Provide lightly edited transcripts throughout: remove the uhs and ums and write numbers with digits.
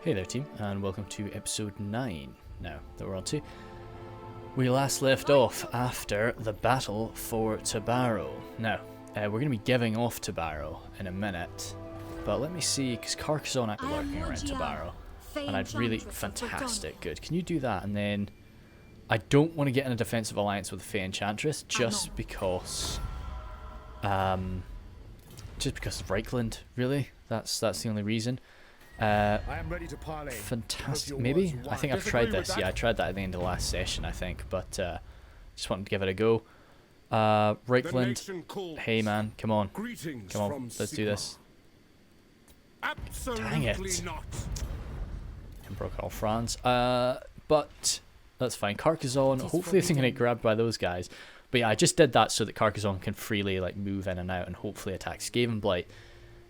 Hey there team, and welcome to episode 9 now that we're on to. We last left off after the battle for Tobaro. Now, we're going to be giving off Tobaro in a minute, but let me see, because Carcassonne are lurking around Tobaro, and I'd really... Fantastic, good. Can you do that? And then, I don't want to get in a defensive alliance with the Fey Enchantress, just because of Reichland, really. That's the only reason. I am ready to parley. Fantastic. Maybe? I think I've tried this. Yeah, I tried that at the end of the last session, I think. But just wanted to give it a go. Reichland. Hey, man. Come on. Come on. Let's do this. Dang it. And broke all France. But that's fine. Carcassonne. Hopefully it's not going to get grabbed by those guys. But yeah, I just did that so that Carcassonne can freely move in and out and hopefully attack Skaven Blight.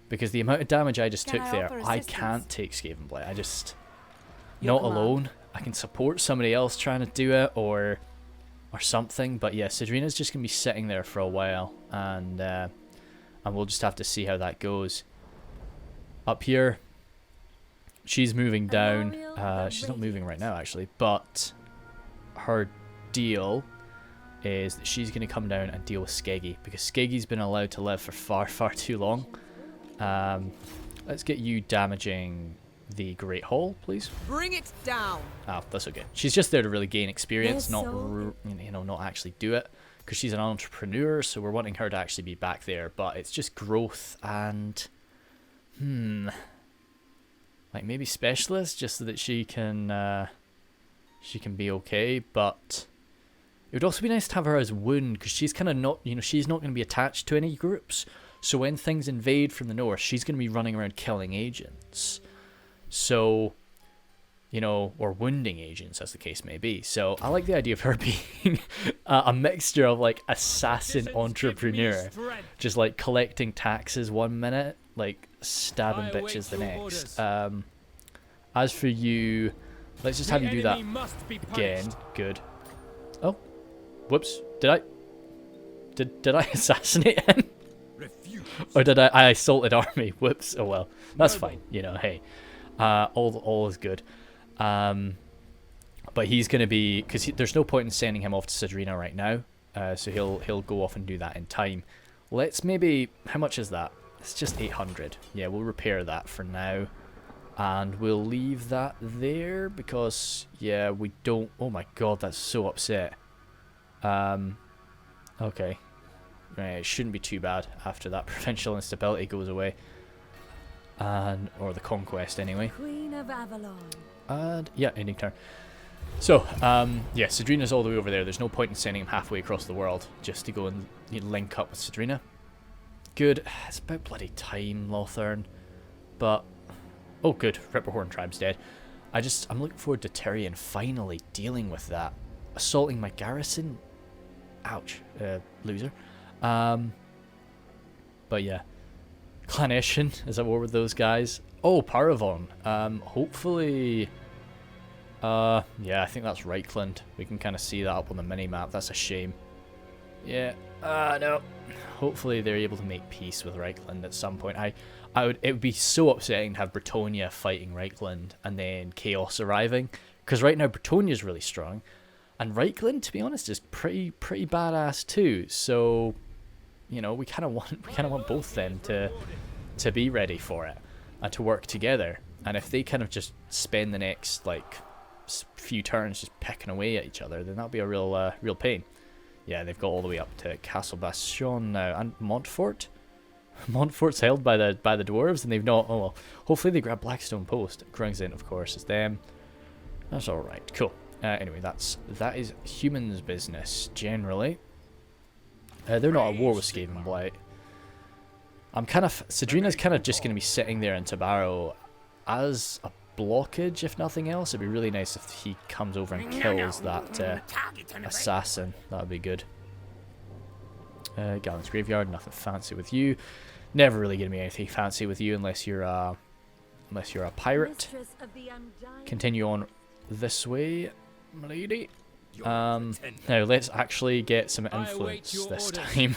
Because the amount of damage I just took there, I can't take Skaven Blight. I just... Not alone. I can support somebody else trying to do it, or something. But yeah, Sadrina's just going to be sitting there for a while. And we'll just have to see how that goes. Up here, she's moving down. She's not moving right now, actually. But her deal is that she's going to come down and deal with Skeggy. Because Skeggy's been allowed to live for far, far too long. Let's get you damaging the Great Hall, please. Bring it down. Oh, that's okay. She's just there to really gain experience, not not actually do it, because she's an entrepreneur. So we're wanting her to actually be back there, but it's just growth and like maybe specialist, just so that she can be okay. But it would also be nice to have her as wound, because she's kind of not, she's not going to be attached to any groups. So when things invade from the north, she's going to be running around killing agents. So, or wounding agents, as the case may be. So I like the idea of her being a mixture of assassin entrepreneur. Just collecting taxes 1 minute, stabbing bitches the next. As for you, let's just have you do that again. Good. Oh, whoops. Did I assassinate him? Or did I assaulted army? Whoops. Oh well, that's fine. Hey, all is good. But he's gonna be, because there's no point in sending him off to Sadrina right now. So he'll go off and do that in time. Let's maybe, how much is that? It's just 800. Yeah, we'll repair that for now, and we'll leave that there because yeah, we don't. Oh my god, that's so upset. Okay. Right, it shouldn't be too bad after that provincial instability goes away. Or the conquest anyway. Queen of Avelorn. And yeah, ending turn. So, yeah, Sadrina's all the way over there. There's no point in sending him halfway across the world just to go and link up with Sadrina. Good. It's about bloody time, Lothern. But oh good, Ripperhorn tribe's dead. I'm looking forward to Tyrion finally dealing with that. Assaulting my garrison. Ouch. Loser. But yeah, Clanation is at war with those guys. Oh, Paravon. Hopefully, yeah, I think that's Reichland. We can kind of see that up on the mini map. That's a shame. Yeah. No. Hopefully they're able to make peace with Reichland at some point. It would be so upsetting to have Bretonia fighting Reichland and then Chaos arriving, because right now Bretonia's really strong, and Reichland, to be honest, is pretty badass too. So, we kind of want both them to be ready for it and to work together. And if they kind of just spend the next few turns just pecking away at each other, then that'll be a real pain. Yeah, they've got all the way up to Castle Bastion now, and Montfort. Montfort's held by the dwarves, and they've not. Oh well, hopefully they grab Blackstone Post. Grungzin, of course, is them. That's all right. Cool. Anyway, that is humans' business generally. They're not at war with Skaven Blight. Sadrina's kind of just going to be sitting there in Tobaro as a blockage, if nothing else. It'd be really nice if he comes over and kills that assassin. That would be good. Gallant's Graveyard, nothing fancy with you. Never really going to be anything fancy with you unless you're a pirate. Continue on this way, milady. Now let's actually get some influence this time.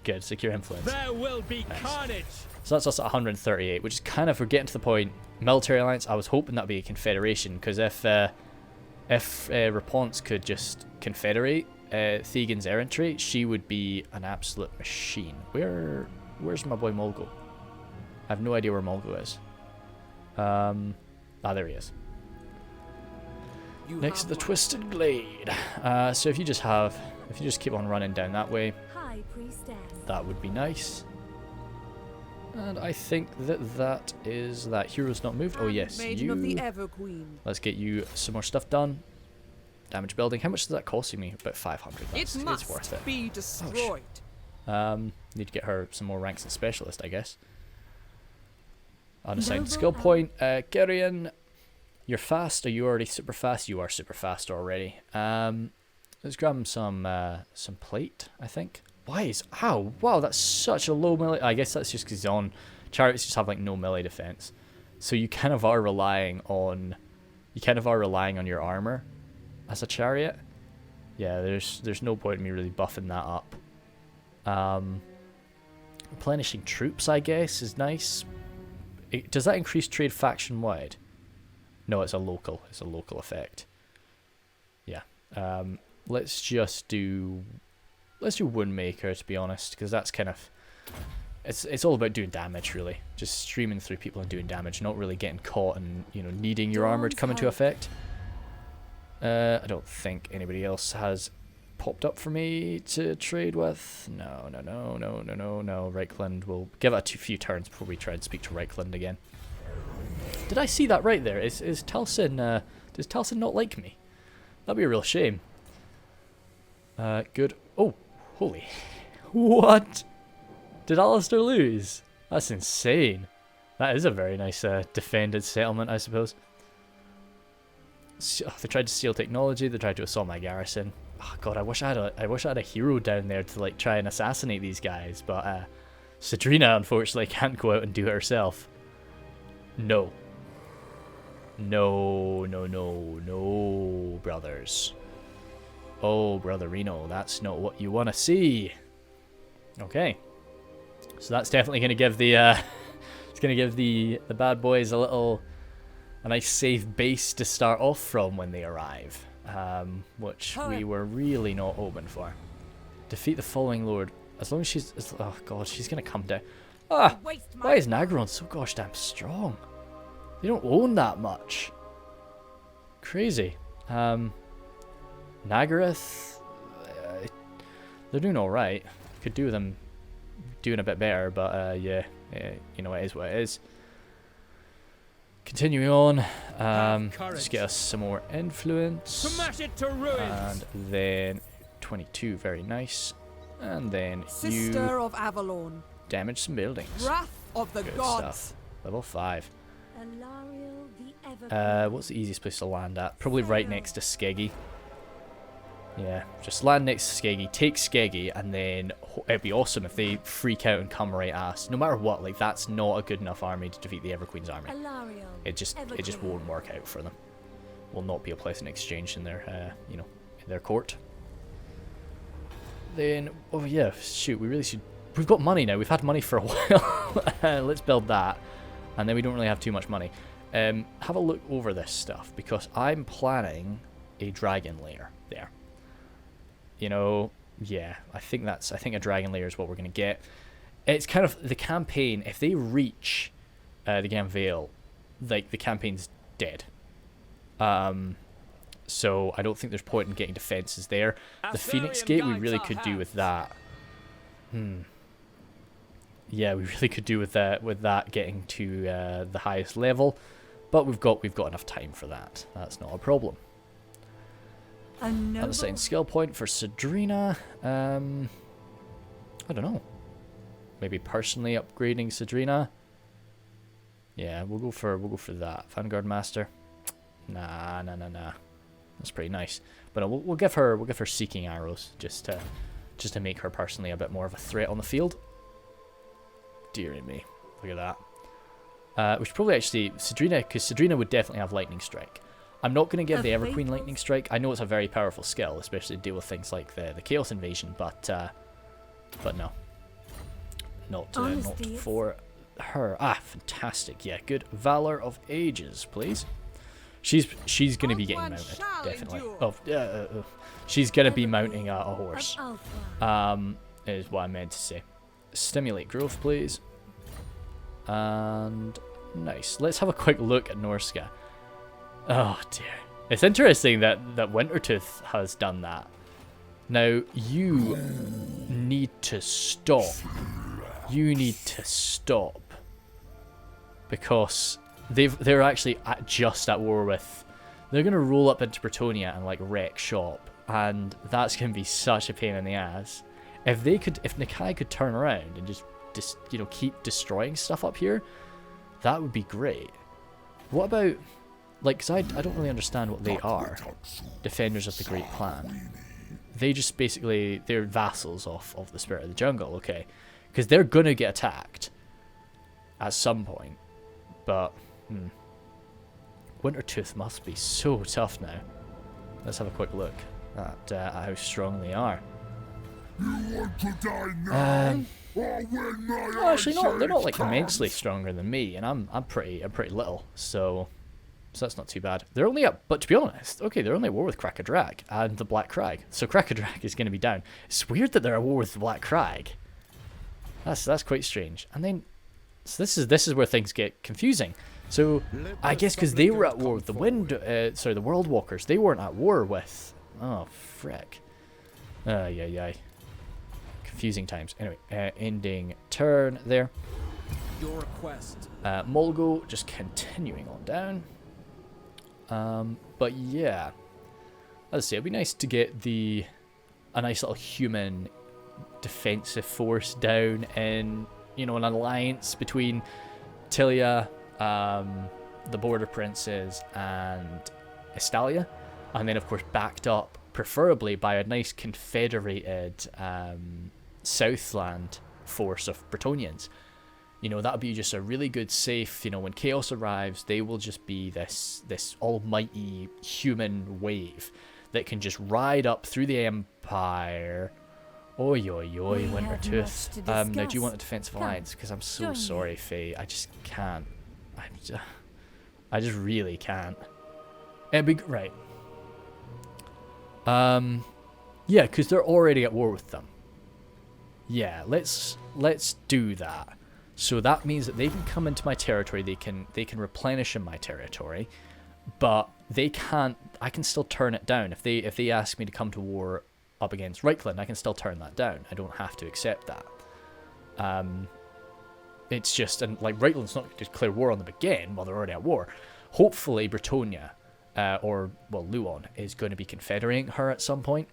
Good, secure influence. There will be carnage. So that's us at 138, which is kind of, we're getting to the point. Military alliance, I was hoping that'd be a confederation, because if Raponce could just confederate Thegan's errantry, she would be an absolute machine. Where's my boy Mulgo? I have no idea where Mulgo is. There he is. Next to the Twisted Glade. So if you just keep on running down that way, High Priestess. that would be nice. And I think that is that. Hero's not moved. Oh yes, Maiden of the Ever Queen. Let's get you some more stuff done. Damage building. How much is that costing me? About 500. It's worth it. Be destroyed. Need to get her some more ranks in specialist, I guess. Unassigned skill point. Gerion, you're fast. Are you already super fast? You are super fast already. Let's grab him some plate, I think. Why is... Ow! Wow, that's such a low melee... I guess that's just because he's on... Chariots just have, like, no melee defense. So you kind of are relying on... your armor as a chariot. Yeah, there's no point in me really buffing that up. Replenishing troops, I guess, is nice. Does that increase trade faction-wide? No, it's a local effect. Yeah. Let's do Woundmaker, to be honest, because that's kind of... It's all about doing damage, really. Just streaming through people and doing damage, not really getting caught and, needing your armor to come into effect. I don't think anybody else has popped up for me to trade with. No. Reichland, we'll give it a few turns before we try and speak to Reichland again. Did I see that right there? Is Taliesin, does Taliesin not like me? That'd be a real shame. Good. Oh, holy. What? Did Alistair lose? That's insane. That is a very nice defended settlement, I suppose. They tried to steal technology. They tried to assault my garrison. Oh god, I wish I had a hero down there to like try and assassinate these guys. But Sadrina unfortunately can't go out and do it herself. No, brothers. Oh, brother Reno, that's not what you want to see. Okay, so that's definitely going to give the it's going to give the bad boys a nice safe base to start off from when they arrive, which we were really not hoping for. Defeat the following lord. As long as she's... Oh god, she's going to come down. Ah! Why is Nagaron so gosh damn strong? They don't own that much. Crazy. Nagaroth... they're doing alright. Could do them doing a bit better, but yeah, it is what it is. Continuing on, let's get us some more influence. Smash it to ruins. And then 22, very nice. And then Sister of Avelorn. Damage some buildings. Wrath of the Good gods. stuff. Level 5. Alariel the Ever What's the easiest place to land at? Probably right next to Skeggy. Yeah, just land next to Skeggy, take Skeggy, and then it'd be awesome if they freak out and come right at us. No matter what, like that's not a good enough army to defeat the Everqueen's army. Alariel, It just won't work out for them. Will not be a pleasant exchange in their in their court. Then oh yeah, shoot, we really should. We've got money now. We've had money for a while. Let's build that, and then we don't really have too much money. Have a look over this stuff because I'm planning a dragon lair there. Yeah, I think a dragon lair is what we're going to get. It's kind of the campaign, if they reach the Ganvale, like the campaign's dead. So I don't think there's point in getting defenses there. The Phoenix Gate we really could do with that. Yeah, we really could do with that getting to the highest level. But we've got enough time for that. That's not a problem. Unassigned skill point for Sadrina. I don't know. Maybe personally upgrading Sadrina. Yeah, we'll go for that. Vanguard Master. Nah. That's pretty nice. But we'll give her seeking arrows just to make her personally a bit more of a threat on the field. Dear me, look at that. We should probably actually Sadrina, because Sadrina would definitely have lightning strike. I'm not going to give the Everqueen lightning strike. I know it's a very powerful skill, especially to deal with things like the Chaos Invasion, but no, not for her? Ah, fantastic. Yeah, good. Valor of Ages, please. She's going to be getting mounted, definitely. Oh, she's going to be mounting a horse. Is what I meant to say. Stimulate growth, please. And nice. Let's have a quick look at Norska. Oh dear. It's interesting that Wintertooth has done that. Now you need to stop. You need to stop because they're actually just at war with. They're gonna roll up into Bretonnia and like wreck shop, and that's gonna be such a pain in the ass. If Nakai could turn around and just keep destroying stuff up here, that would be great. What about, like, because I don't really understand what they are. Defenders of the Great Clan. They just basically, they're vassals of the Spirit of the Jungle, okay. Because they're going to get attacked at some point. But, Wintertooth must be so tough now. Let's have a quick look at how strong they are. You want to die now? Well, actually, they're not like immensely stronger than me, and I'm pretty little, so that's not too bad. They're only up, but to be honest, okay, they're only at war with Crackadrag and the Black Crag, so Crackadrag is going to be down. It's weird that they're at war with the Black Crag. That's quite strange. And then, so this is where things get confusing. So I guess because they were at war with the the World Walkers, they weren't at war with. Oh frick. Yeah. Confusing times. Anyway, ending turn there. Your request. Molgo just continuing on down. But yeah, as I say, it'd be nice to get a nice little human defensive force down in, an alliance between Tilia, the Border Princes, and Estalia, and then of course backed up preferably by a nice confederated Southland force of Bretonians. That would be just a really good safe, when chaos arrives, they will just be this almighty human wave that can just ride up through the Empire. Oi, Wintertooth. Now do you want a defensive alliance? Because I'm so sorry, Faye. I just can't. I just really can't. It'd be right. Yeah, because they're already at war with them. Yeah, let's do that. So that means that they can come into my territory. They can replenish in my territory, but they can't. I can still turn it down if they ask me to come to war up against Reichland. I can still turn that down. I don't have to accept that. It's just, and like Reichland's not going to declare war on them again while they're already at war. Hopefully, Bretonnia, Luon is going to be confederating her at some point.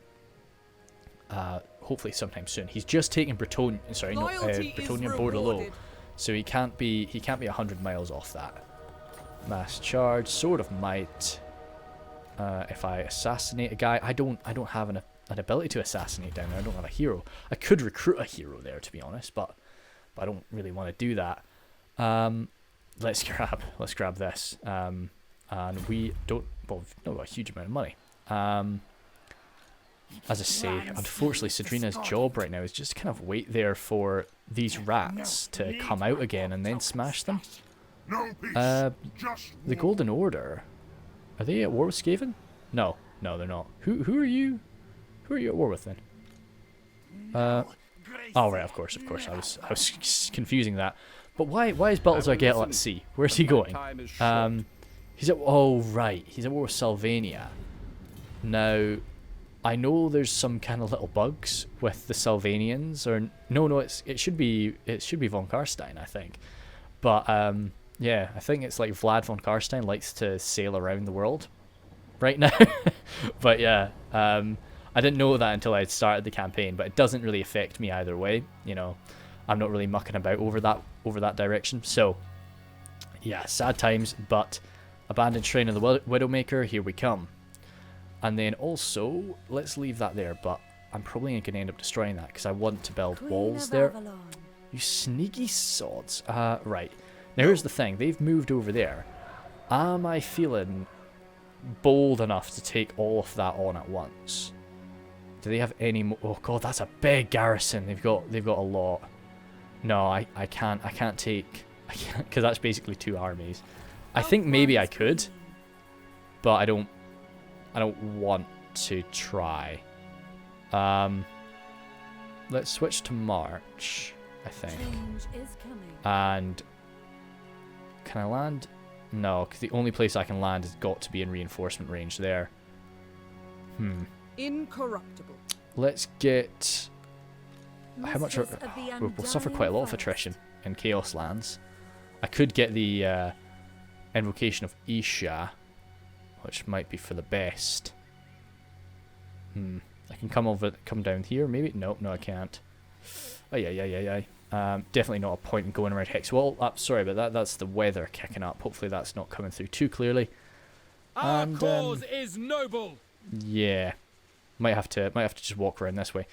Hopefully sometime soon. He's just taken Bretonnia, Bordelot, so he can't be 100 miles off that. Mass charge, Sword of Might. If I assassinate a guy, I don't have an ability to assassinate down there. I don't have a hero. I could recruit a hero there, to be honest, but I don't really want to do that. Let's grab this. And we don't. Well, we've not got a huge amount of money. As I say, unfortunately, Sadrina's job right now is just kind of wait there for these rats to come out again and then smash them. The Golden Order, are they at war with Skaven? No, they're not. Who are you? Who are you at war with then? Oh right, of course. I was confusing that. But why is Balthazar Gettle at sea? Where's he going? He's at he's at war with Sylvania. Now, I know there's some kind of little bugs with the Sylvanians, or no, it should be von Karstein, I think. But yeah, I think it's like Vlad von Karstein likes to sail around the world right now. But yeah, I didn't know that until I had started the campaign, but it doesn't really affect me either way. I'm not really mucking about over that direction. So yeah, sad times, but abandoned shrine of the Widowmaker, here we come. And then also, let's leave that there, but I'm probably going to end up destroying that because I want to build walls there. Avelorn. You sneaky sods. Right. Now here's the thing, they've moved over there. Am I feeling bold enough to take all of that on at once? Do they have any more? Oh god, that's a big garrison. They've got a lot. No, I can't take because that's basically 2 armies. I think maybe I could, but I don't want to try. Let's switch to March, I think. Change is coming. And can I land? No, because the only place I can land has got to be in reinforcement range there. Incorruptible. Let's get... How much? Mistress of the We'll suffer Undying quite a lot of Forest. attrition in Chaos Lands. I could get the Invocation of Isha, which might be for the best. I can come down here, maybe? No, I can't. Oh, yeah. Definitely not a point in going around Hex Wall. Sorry about that. That's the weather kicking up. Hopefully that's not coming through too clearly. Our And, cause is noble. Yeah, might have to just walk around this way.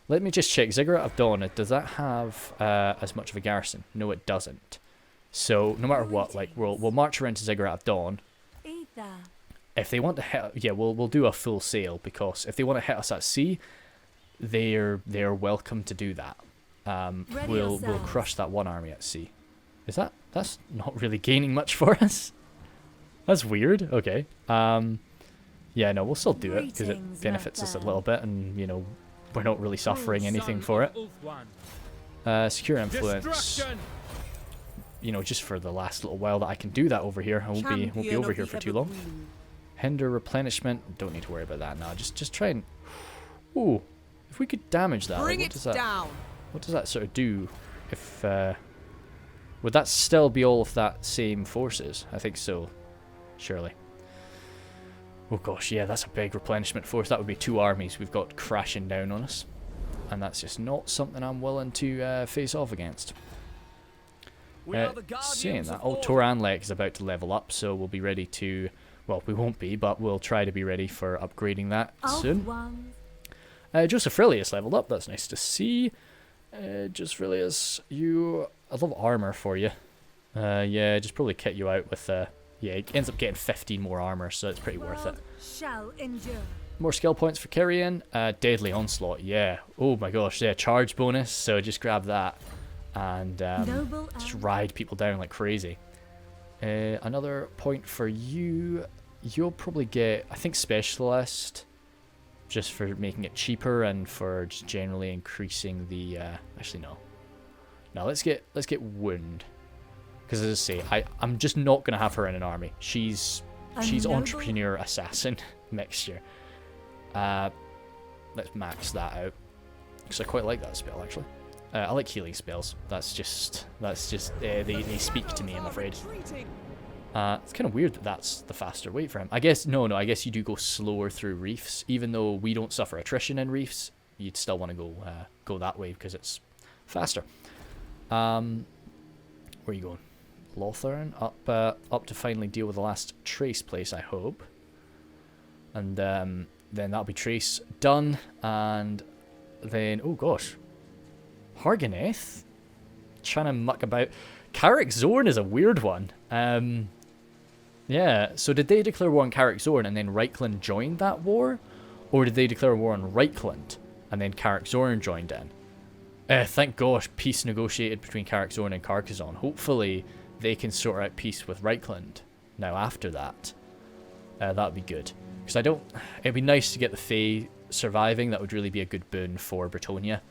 Let me just check. Ziggurat of Dawn. Does that have as much of a garrison? No, it doesn't. So no matter what, like we'll march around to Ziggurat of Dawn. Ether. If they want to hit, yeah, we'll do a full sail, because if they want to hit us at sea, they're welcome to do that. We'll crush that one army at sea. That's not really gaining much for us? That's weird. Okay. Yeah, no, we'll still do it because it Greetings, benefits us a Ratman. little bit, and we're not really suffering anything Son for of it. Ulthuan. Secure influence. Destruction. Just for the last little while that I can do that over here. I won't be Champion over of here the for too long. Evergreen. Hinder replenishment. Don't need to worry about that now. Just try and. Ooh, if we could damage that, Bring what it does that? down. What does that sort of do? If would that still be all of that same forces? I think so. Surely. Oh gosh, yeah, that's a big replenishment force. That would be 2 armies we've got crashing down on us, and that's just not something I'm willing to face off against. We are the guardians Saying that, of oh, order. Toranlek is about to level up, so we'll be ready to. Well, we won't be, but we'll try to be ready for upgrading that soon. Ones. Joseph Aurelius leveled up. That's nice to see. Joseph Aurelius, I love armor for you. Yeah, just probably kit you out with. Yeah, it ends up getting 15 more armor, so it's pretty worth it. World shall endure. More skill points for Kyrian. Deadly Onslaught, yeah. Oh my gosh, yeah, charge bonus, so just grab that. And Noble just and ride people down like crazy. Another point for you. You'll probably get, I think, Specialist, just for making it cheaper and for just generally increasing the. Actually, no. No, let's get Wound, because as I say, I'm just not gonna have her in an army. She's noble- entrepreneur assassin mixture. Let's max that out, because I quite like that spell actually. I like healing spells. That's just they speak to me, I'm afraid. It's kind of weird that that's the faster way for him. I guess no, I guess you do go slower through reefs, even though we don't suffer attrition in reefs. You'd still want to go that way because it's faster. Where are you going? Lothern up to finally deal with the last Trace place, I hope. And then that'll be Trace done, and then oh gosh, Harganeth trying to muck about. Carrick Zorn is a weird one. Yeah, so did they declare war on Carrick Zorn and then Reichland joined that war? Or did they declare war on Reichland and then Carrick Zorn joined in? Thank gosh, peace negotiated between Carrick Zorn and Carcassonne. Hopefully they can sort out peace with Reichland now after that. That'd be good. Because it'd be nice to get the Fae surviving. That would really be a good boon for Bretonnia.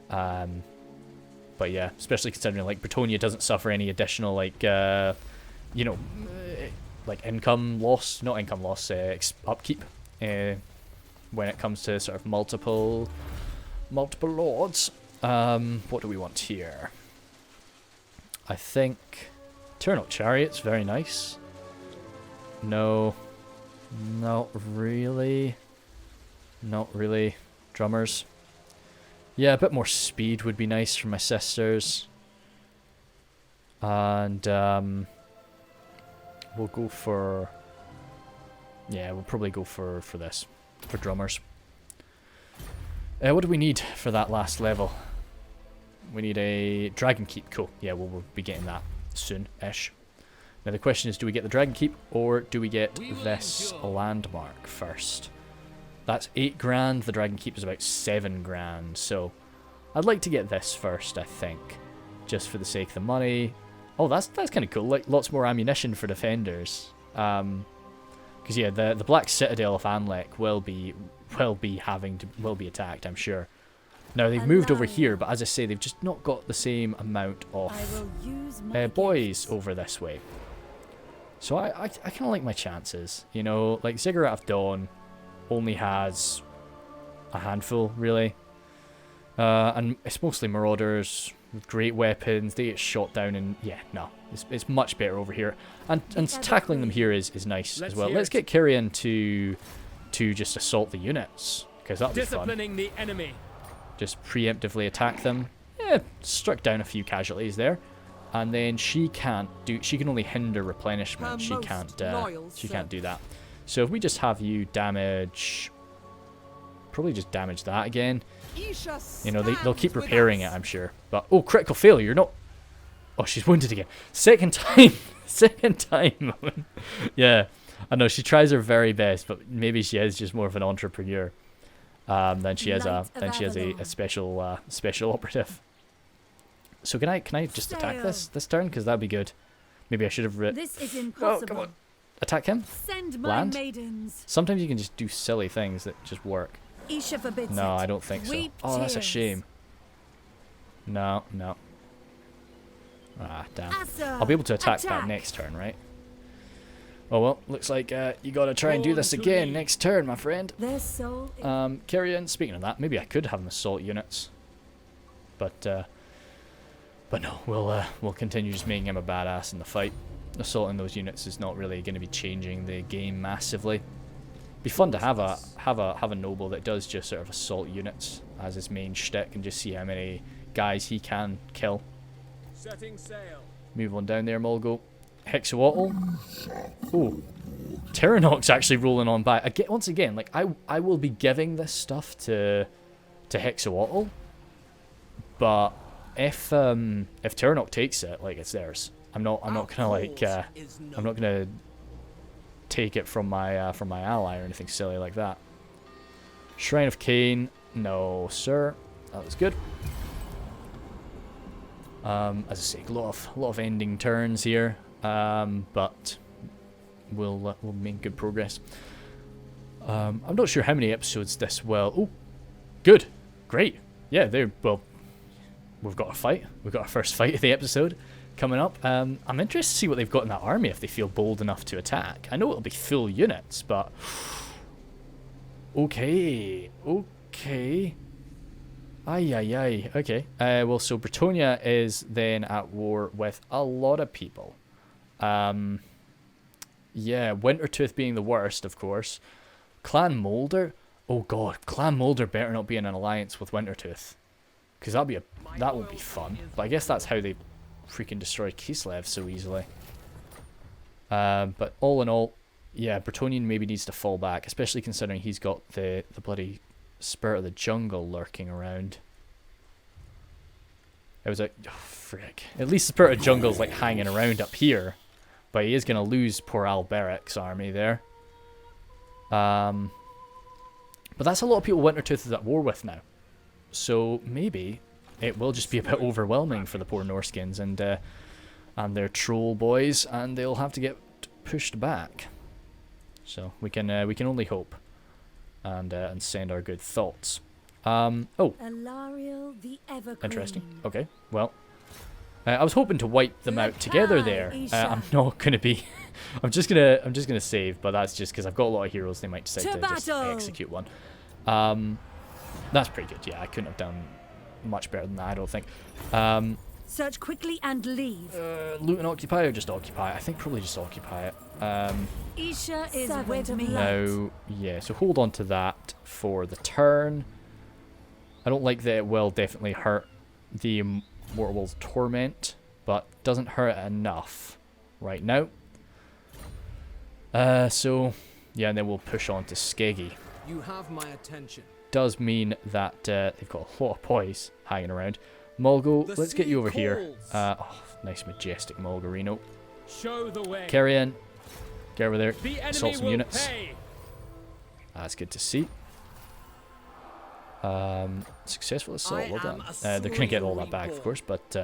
But yeah, especially considering like Bretonnia doesn't suffer any additional like like income loss, not income loss, upkeep when it comes to sort of multiple lords. What do we want here? I think Eternal Chariots, very nice. No, not really. Drummers. Yeah, a bit more speed would be nice for my sisters. And we'll go for. Yeah, we'll probably go for this, for drummers. What do we need for that last level? We need a Dragon Keep. Cool. Yeah, we'll be getting that soon-ish. Now the question is, do we get the Dragon Keep or do we get this landmark first? That's 8 grand. The Dragon Keep is about 7 grand. So I'd like to get this first, I think, just for the sake of the money. Oh, that's kind of cool. Like, lots more ammunition for defenders. Because yeah, the Black Citadel of Anlek will be attacked, I'm sure. Now they've moved over here, but as I say, they've just not got the same amount of boys over this way. So I kind of like my chances. You know, like Ziggurat of Dawn only has a handful, really. And it's mostly Marauders with great weapons. They get shot down, and yeah, no. It's much better over here. And tackling them here is nice as well. Let's get Kyrian to just assault the units, because that'll be fun. Disciplining the enemy. Just preemptively attack them. Yeah, struck down a few casualties there. And then she can only hinder replenishment. She can't do that. So if we just have you damage, probably just damage that again. You know, they'll keep repairing it, I'm sure. But oh, critical failure, not. Oh, she's wounded again. Second time. Second time. Yeah, I know she tries her very best, but maybe she is just more of an entrepreneur than she is a special operative. So can I just attack this turn? Because that'd be good. Maybe I should have This is impossible. Oh, come on. Attack him. Send my Land. maidens. Sometimes you can just do silly things that just work. Isha forbids No, it. I don't think so. Weep Oh, that's a tears. shame. No. Ah, damn. Asa, I'll be able to attack that next turn, right? Oh well, looks like you gotta try and do this again next turn, my friend. Their soul is Kyrian, speaking of that, maybe I could have them assault units. But no, we'll continue just making him a badass in the fight. Assaulting those units is not really going to be changing the game massively. Be fun to have a noble that does just sort of assault units as his main shtick and just see how many guys he can kill. Setting sail. Move on down there, Mulgo. Hexawatl. Oh, Terranok's actually rolling on by. Again, once again, like I will be giving this stuff to Hexawatl, but if Terranok takes it, like, it's theirs. I'm not gonna take it from my ally or anything silly like that. Shrine of Cain, no sir, that was good. As I say, a lot of ending turns here, but we'll make good progress. I'm not sure how many episodes this will. Oh, good, great, yeah. We've got a fight. We've got our first fight of the episode coming up. I'm interested to see what they've got in that army if they feel bold enough to attack. I know it'll be full units, but okay. Aye. Okay. Well, so Bretonia is then at war with a lot of people. Yeah, Wintertooth being the worst, of course. Clan Moulder. Oh god, Clan Moulder better not be in an alliance with Wintertooth, because that would be fun. But I guess that's how they freaking destroy Kislev so easily. But all in all, yeah, Bretonian maybe needs to fall back, especially considering he's got the bloody Spirit of the Jungle lurking around. It was like, oh, frick. At least the Spirit of Jungle's like hanging around up here, but he is going to lose poor Alberic's army there. But that's a lot of people Wintertooth is at war with now. So maybe it will just be a bit overwhelming for the poor Norskins and their troll boys, and they'll have to get pushed back. So we can only hope and send our good thoughts. Oh, Alariel the Evergreen. interesting. Okay, well, I was hoping to wipe them out together there. I'm not gonna be. I'm just gonna save, but that's just because I've got a lot of heroes. They might decide to just execute one. That's pretty good. Yeah, I couldn't have done much better than that, I don't think. Search quickly and leave. Loot and occupy or just occupy? I think probably just occupy it. Isha is with me. Now, yeah, so hold on to that for the turn. I don't like that it will definitely hurt the Immortal Torment, but doesn't hurt it enough right now. So, yeah, and then we'll push on to Skeggy. You have my attention. Does mean that they've got a lot of boys hanging around. Mulgo, let's get you over here. Oh, nice majestic Mulgarino. Show the way. Carry in. Get over there. The Assault enemy some will units. pay. That's good to see. Successful assault. Well done. They're going to get all that back, of course, but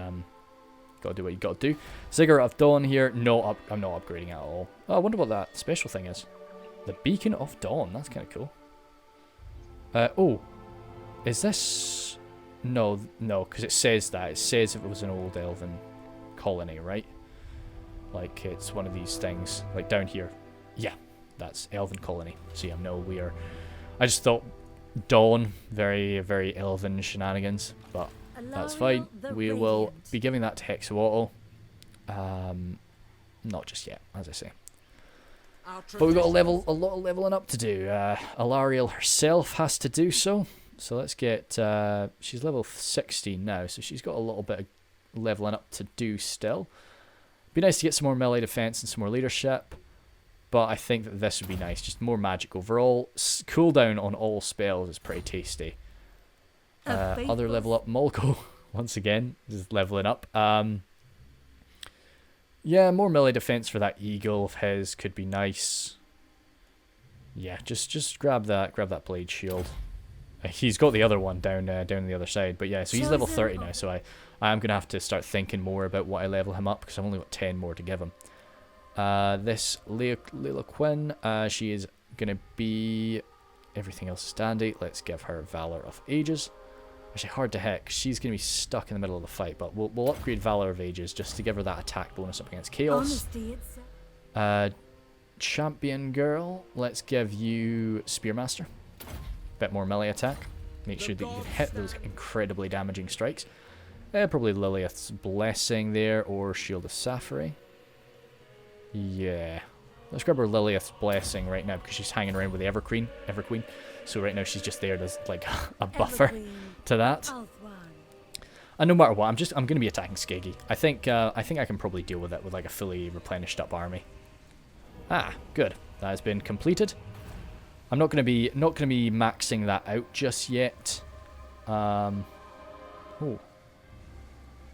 Gotta do what you gotta do. Ziggurat of Dawn here. No, I'm not upgrading at all. Oh, I wonder what that special thing is. The Beacon of Dawn. That's kind of cool. Oh. Is this... No, because it says that. It says if it was an old elven colony, right? Like, it's one of these things. Like, down here. Yeah, that's elven colony. So, yeah, no, we are... I just thought Dawn, very, very elven shenanigans. But that's fine. We will be giving that to Hexawatl. Not just yet, as I say. But we've got a lot of leveling up to do. Alariel herself has to do so. So let's get... she's level 16 now, so she's got a little bit of leveling up to do still. Be nice to get some more melee defense and some more leadership. But I think that this would be nice. Just more magic overall. Cooldown on all spells is pretty tasty. Other level up, Molko, once again, is leveling up. Yeah, more melee defense for that eagle of his could be nice. Yeah, just grab that blade shield. He's got the other one down on the other side, but yeah, so he's level 30 now, so I am going to have to start thinking more about what I level him up, because I've only got 10 more to give him. This Leila Quinn, she is going to be... Everything else is dandy. Let's give her Valor of Ages. Actually, hard to hit, 'cause she's going to be stuck in the middle of the fight, but we'll upgrade Valor of Ages just to give her that attack bonus up against Chaos. Champion Girl, let's give you Spearmaster. Bit more melee attack. Make sure that you can hit those incredibly damaging strikes. Probably Lilith's Blessing there, or Shield of Safari. Yeah. Let's grab her Lilith's Blessing right now, because she's hanging around with the Everqueen. So right now she's just there as like a buffer to that. And no matter what, I'm going to be attacking Skeggy. I think I can probably deal with it with like a fully replenished up army. Ah, good. That has been completed. I'm not going to be maxing that out just yet. Oh,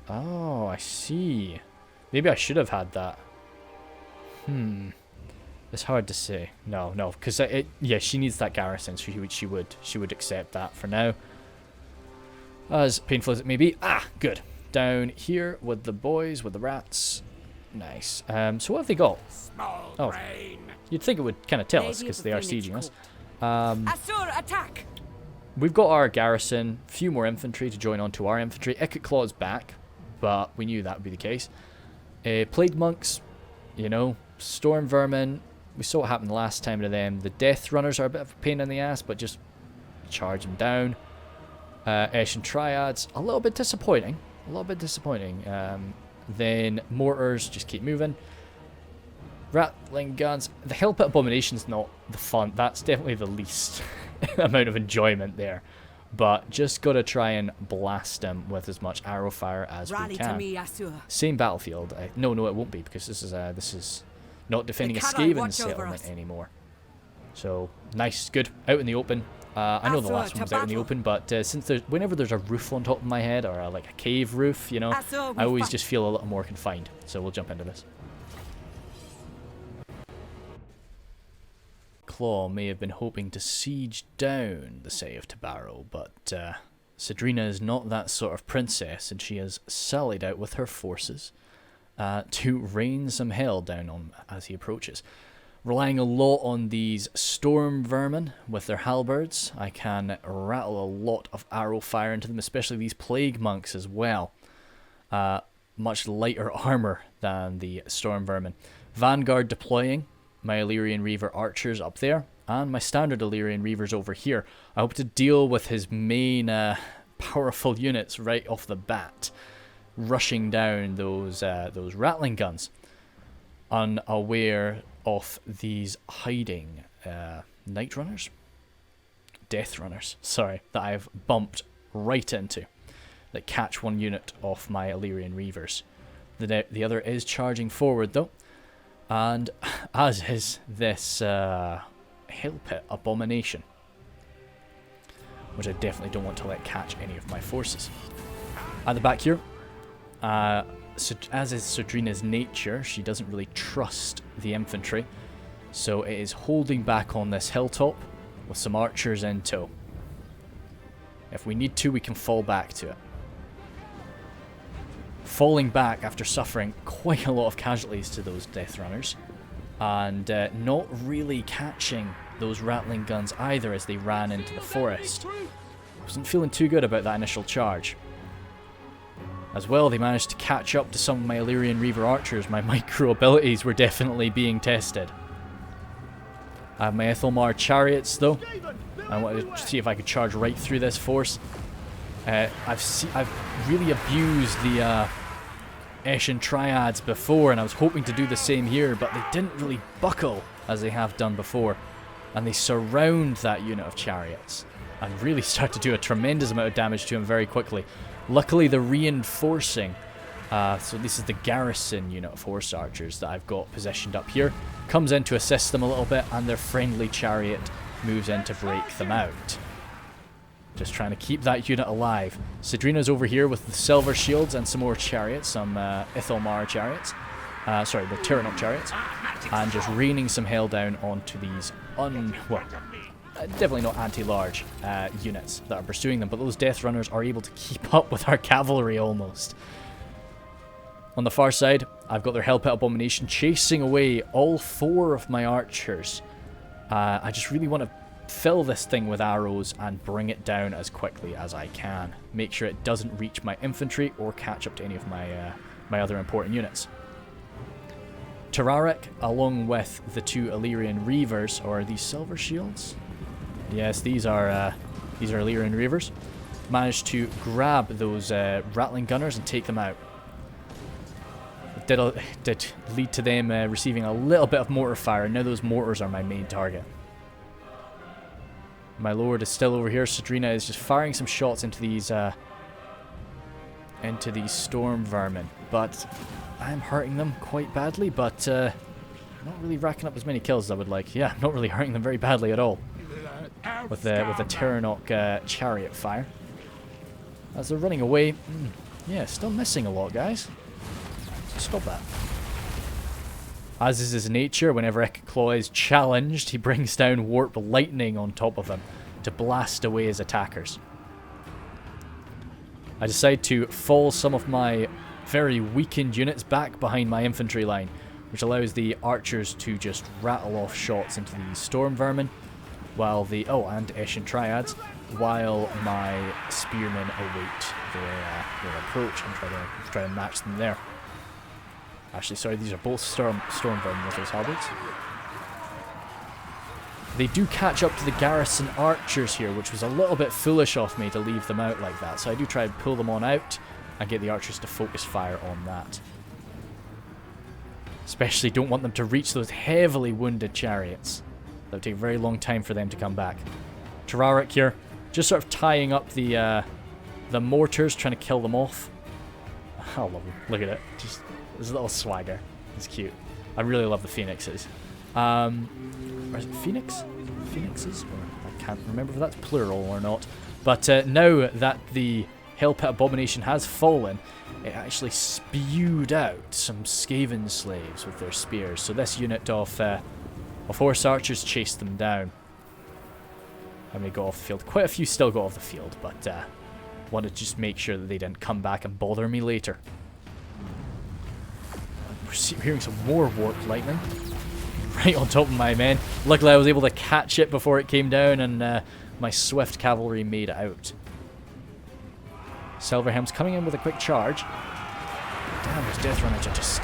I see. Maybe I should have had that. It's hard to say. No, because yeah, she needs that garrison, so she would accept that for now. As painful as it may be. Ah, good. Down here with the boys, with the rats. Nice. So what have they got? Oh, you'd think it would kind of tell us, because they are sieging us. Asur, attack! We've got our garrison, few more infantry to join onto our infantry. Ikit Claw is back, but we knew that would be the case. Plague Monks, you know, Storm Vermin. We saw what happened last time to them. The Death Runners are a bit of a pain in the ass, but just charge them down. Eshin Triads, a little bit disappointing. Then Mortars, just keep moving. Rattling Guns. The Hell Pit Abomination's not the fun. That's definitely the least amount of enjoyment there. But just gotta try and blast them with as much arrow fire as we can. Same battlefield. No, it won't be, because this is not defending a Skaven settlement anymore. So nice, good, out in the open. I know the last one was out in the open, but since whenever there's a roof on top of my head, or like a cave roof, you know, I always just feel a little more confined. So we'll jump into this. Claw may have been hoping to siege down the city of Tobaro, but Sadrina is not that sort of princess, and she has sallied out with her forces to rain some hell down on him as he approaches. Relying a lot on these storm vermin with their halberds, I can rattle a lot of arrow fire into them, especially these plague monks as well. Much lighter armor than the storm vermin. Vanguard deploying. My Illyrian Reaver archers up there, and my standard Illyrian Reavers over here. I hope to deal with his main powerful units right off the bat, rushing down those rattling guns, unaware of these hiding Night Runners? Death Runners, sorry, that I've bumped right into, that catch one unit off my Illyrian Reavers. The other is charging forward though. And as is this Hell Pit Abomination, which I definitely don't want to let catch any of my forces. At the back here, so as is Sadrina's nature, she doesn't really trust the infantry, so it is holding back on this hilltop with some archers in tow. If we need to, we can fall back to it. falling back after suffering quite a lot of casualties to those Death Runners, and not really catching those rattling guns either as they ran into the forest. Wasn't feeling too good about that initial charge. As well, they managed to catch up to some of my Illyrian Reaver archers. My micro abilities were definitely being tested. I have my Ethelmar chariots though. I wanted to see if I could charge right through this force. I've really abused the Eshin Triads before, and I was hoping to do the same here, but they didn't really buckle as they have done before. And they surround that unit of chariots and really start to do a tremendous amount of damage to him very quickly. Luckily, the reinforcing, so this is the garrison unit of horse archers that I've got positioned up here, comes in to assist them a little bit, and their friendly chariot moves in to break them out. Just trying to keep that unit alive. Sadrina's over here with the silver shields and some more chariots, some Ithalmar chariots. Sorry, the Tyrannok chariots. And just raining some hell down onto these definitely not anti-large units that are pursuing them, but those Death Runners are able to keep up with our cavalry almost. On the far side, I've got their Hellpit Abomination chasing away all 4 of my archers. I just really want to fill this thing with arrows and bring it down as quickly as I can. Make sure it doesn't reach my infantry or catch up to any of my other important units. Tobaro, along with the 2 Illyrian Reavers, or are these silver shields? Yes, these are Illyrian Reavers. Managed to grab those rattling gunners and take them out. It did lead to them receiving a little bit of mortar fire, and now those mortars are my main target. My lord is still over here. Sadrina is just firing some shots into these storm vermin, but I'm hurting them quite badly, but not really racking up as many kills as I would like. Yeah, not really hurting them very badly at all. With the Tyrannok chariot fire. As they're running away, yeah, still missing a lot, guys. Stop that. As is his nature, whenever Ikit Claw is challenged, he brings down warp lightning on top of him to blast away his attackers. I decide to fall some of my very weakened units back behind my infantry line, which allows the archers to just rattle off shots into the storm vermin, while the and Eshin Triads, while my spearmen await their approach and try to match them there. Actually, sorry, these are both storm vermin with those halberds. They do catch up to the garrison archers here, which was a little bit foolish of me to leave them out like that. So I do try and pull them on out and get the archers to focus fire on that. Especially don't want them to reach those heavily wounded chariots. That'll take a very long time for them to come back. Tobaro here, just sort of tying up the mortars, trying to kill them off. Oh, love them. Look at it. Just this little swagger. It's cute. I really love the phoenixes. Or is it phoenix? Phoenixes? Or I can't remember if that's plural or not. But now that the Hellpit Abomination has fallen, it actually spewed out some Skaven slaves with their spears. So this unit of horse archers chased them down. How many got off the field? Quite a few still got off the field, but wanted to just make sure that they didn't come back and bother me later. We're hearing some more warp lightning right on top of my men. Luckily I was able to catch it before it came down, and my swift cavalry made it out. Silverhelm's coming in with a quick charge. Damn, those Death Runners are just...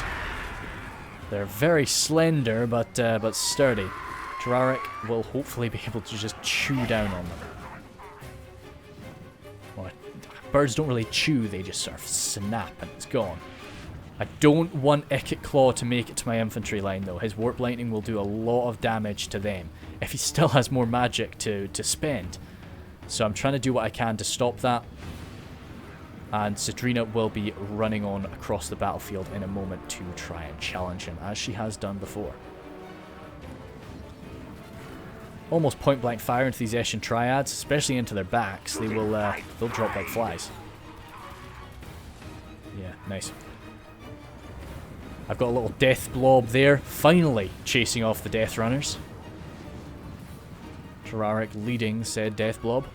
they're very slender, but sturdy. Tobaro will hopefully be able to just chew down on them. Well, birds don't really chew, they just sort of snap and it's gone. I don't want Ikit Claw to make it to my infantry line though. His warp lightning will do a lot of damage to them if he still has more magic to spend. So I'm trying to do what I can to stop that. And Sadrina will be running on across the battlefield in a moment to try and challenge him, as she has done before. Almost point blank fire into these Eshin Triads, especially into their backs. They will they'll drop like flies. Yeah, nice. I've got a little death blob there, finally chasing off the Death Runners. Tobaro leading said death blob,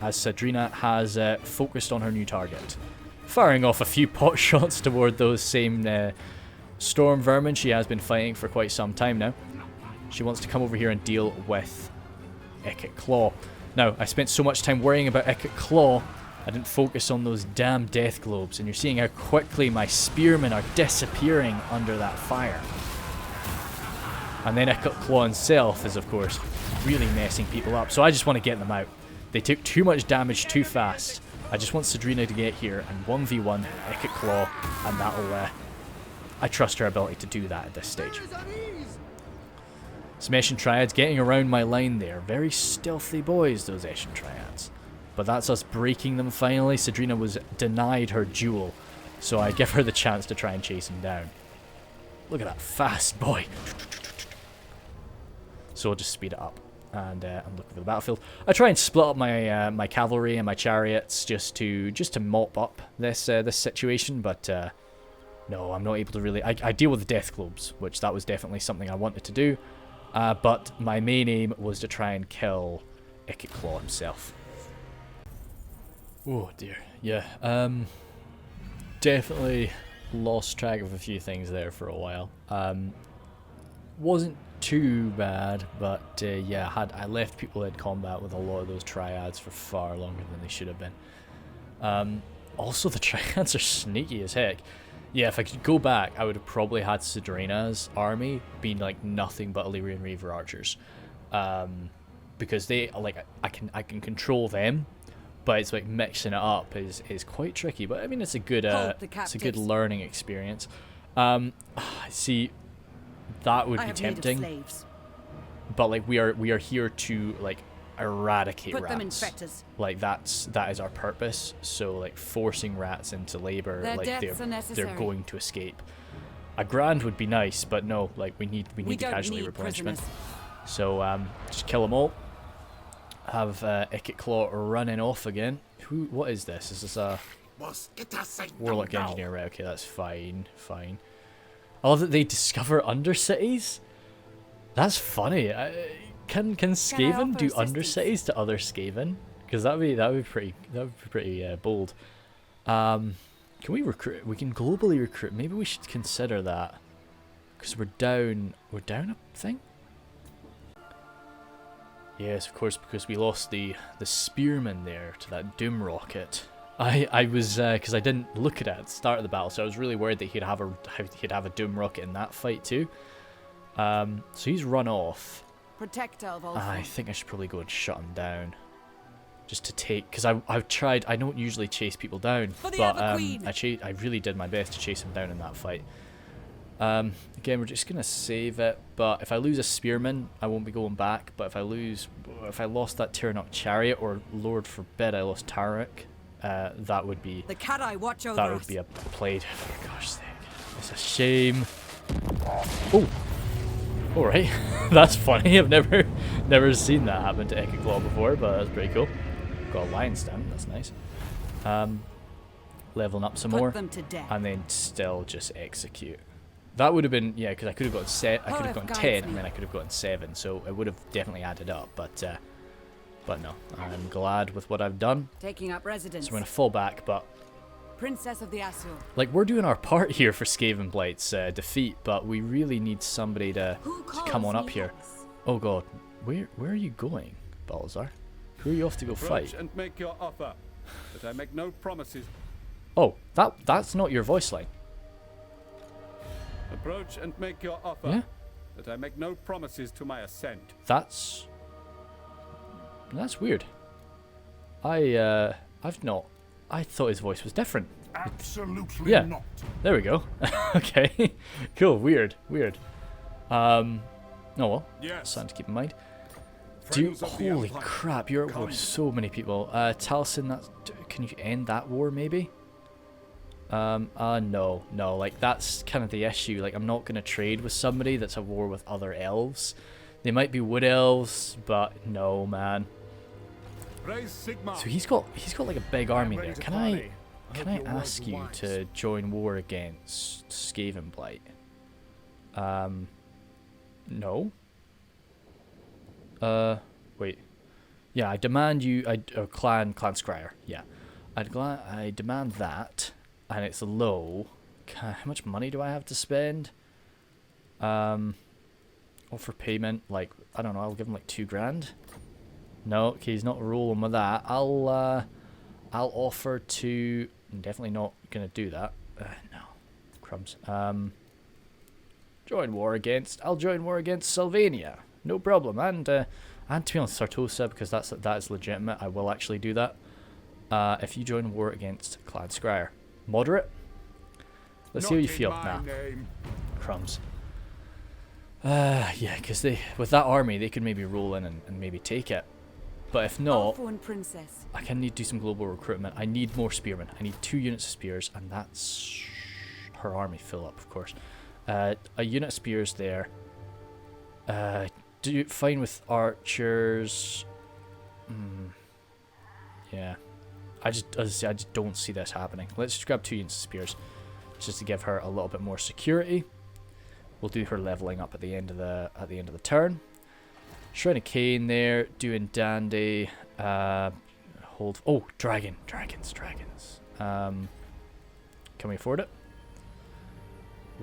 as Sadrina has focused on her new target. firing off a few pot shots toward those same storm vermin she has been fighting for quite some time now. She wants to come over here and deal with Ikit Claw. Now, I spent so much time worrying about Ikit Claw, I didn't focus on those damn death globes, and you're seeing how quickly my spearmen are disappearing under that fire. And then Ikit Claw himself is, of course, really messing people up, so I just want to get them out. They took too much damage too fast. I just want Sadrina to get here and 1v1 Ikit Claw, and that'll, I trust her ability to do that at this stage. Some Eshin Triads getting around my line there. Very stealthy boys, those Eshin Triads. But that's us breaking them finally. Sadrina was denied her duel, so I give her the chance to try and chase him down. Look at that fast boy. So I'll just speed it up and I'm looking for the battlefield. I try and split up my my cavalry and my chariots just to mop up this this situation, but no, I'm not able to really. I deal with the death globes, which that was definitely something I wanted to do, but my main aim was to try and kill Ikit Claw himself. Oh dear, yeah. Definitely lost track of a few things there for a while. Wasn't too bad, but yeah, I left people in combat with a lot of those triads for far longer than they should have been. Also, the triads are sneaky as heck. Yeah, if I could go back, I would have probably had Sadrina's army being like nothing but Illyrian Reaver archers, because they like I can control them. But it's like mixing it up is quite tricky. But I mean, it's a good learning experience. See, that would be tempting. But like we are here to like eradicate rats. Like that is our purpose. So like forcing rats into labor, like they're going to escape. A grand would be nice, but no, like we need the casualty replenishment. So just kill them all. Have Ikit Claw running off again. What is this? Is this a Warlock Engineer? Right, okay, that's fine. I love that they discover undercities. That's funny. Can Skaven do undercities to other Skaven? Because that'd be pretty bold. Can we recruit? We can globally recruit. Maybe we should consider that. Because we're down a thing. Yes, of course, because we lost the spearman there to that doom rocket. I was because I didn't look at it at the start of the battle, so I was really worried that he'd have a doom rocket in that fight too. So he's run off. I think I should probably go and shut him down, just to take, because I've tried. I don't usually chase people down, but I really did my best to chase him down in that fight. Again, we're just gonna save it, but if I lose a spearman, I won't be going back. But if I lost that Tyrannok chariot, or Lord forbid I lost Tarek, that would be a plague. For gosh sake, it's a shame. Oh, all right, that's funny. I've never seen that happen to Ikit Claw before, but that's pretty cool. Got a lion's stem, that's nice. Leveling up some more, and then still just execute. That would have been, yeah, because I could have gotten 10, and then I could have gotten 7, so it would have definitely added up. But no, I'm glad with what I've done. Taking up residence. So we're gonna fall back, but Princess of the Asur. Like, we're doing our part here for Skaven Blight's defeat, but we really need somebody to come on up here. Oh god, where are you going, Balzar? Who are you off to go fight? And make your offer, but I make no promises. Oh, that's not your voice line. Approach and make your offer, yeah? But I make no promises to my ascent. That's weird. I thought his voice was different. Absolutely yeah. not. There we go. Okay. Cool. Weird. Oh well. Yes. Something to keep in mind. Dude, holy crap! You're at war with so many people. Taliesin, can you end that war maybe? No. Like, that's kind of the issue. Like, I'm not gonna trade with somebody that's at war with other elves. They might be wood elves, but no, man. So he's got like a big army there. Can I ask you to join war against Skaven Blight? No. Wait. Yeah, I demand you. Clan Scryer. Yeah, I demand that. and it's low. How much money do I have to spend? Offer payment, like, I don't know, I'll give him like 2 grand. No, okay, he's not rolling with that. I'll offer to... I'm definitely not gonna do that. No. Crumbs. Join war against... I'll join war against Sylvania. No problem. And to be honest, Sartosa, because that is legitimate, I will actually do that. If you join war against Clan Scryer. Moderate? Let's see how you feel. Nah. Crumbs. Yeah, because with that army, they could maybe roll in and maybe take it. But if not, I can need to do some global recruitment. I need more spearmen. I need 2 units of spears, and that's her army fill up, of course. A unit of spears there. Do fine with archers. Yeah, as I say, I just don't see this happening. Let's just grab 2 units of spears, just to give her a little bit more security. We'll do her leveling up at the end of the turn. Shrine of Cain there, doing dandy. Hold. Oh, dragons. Can we afford it?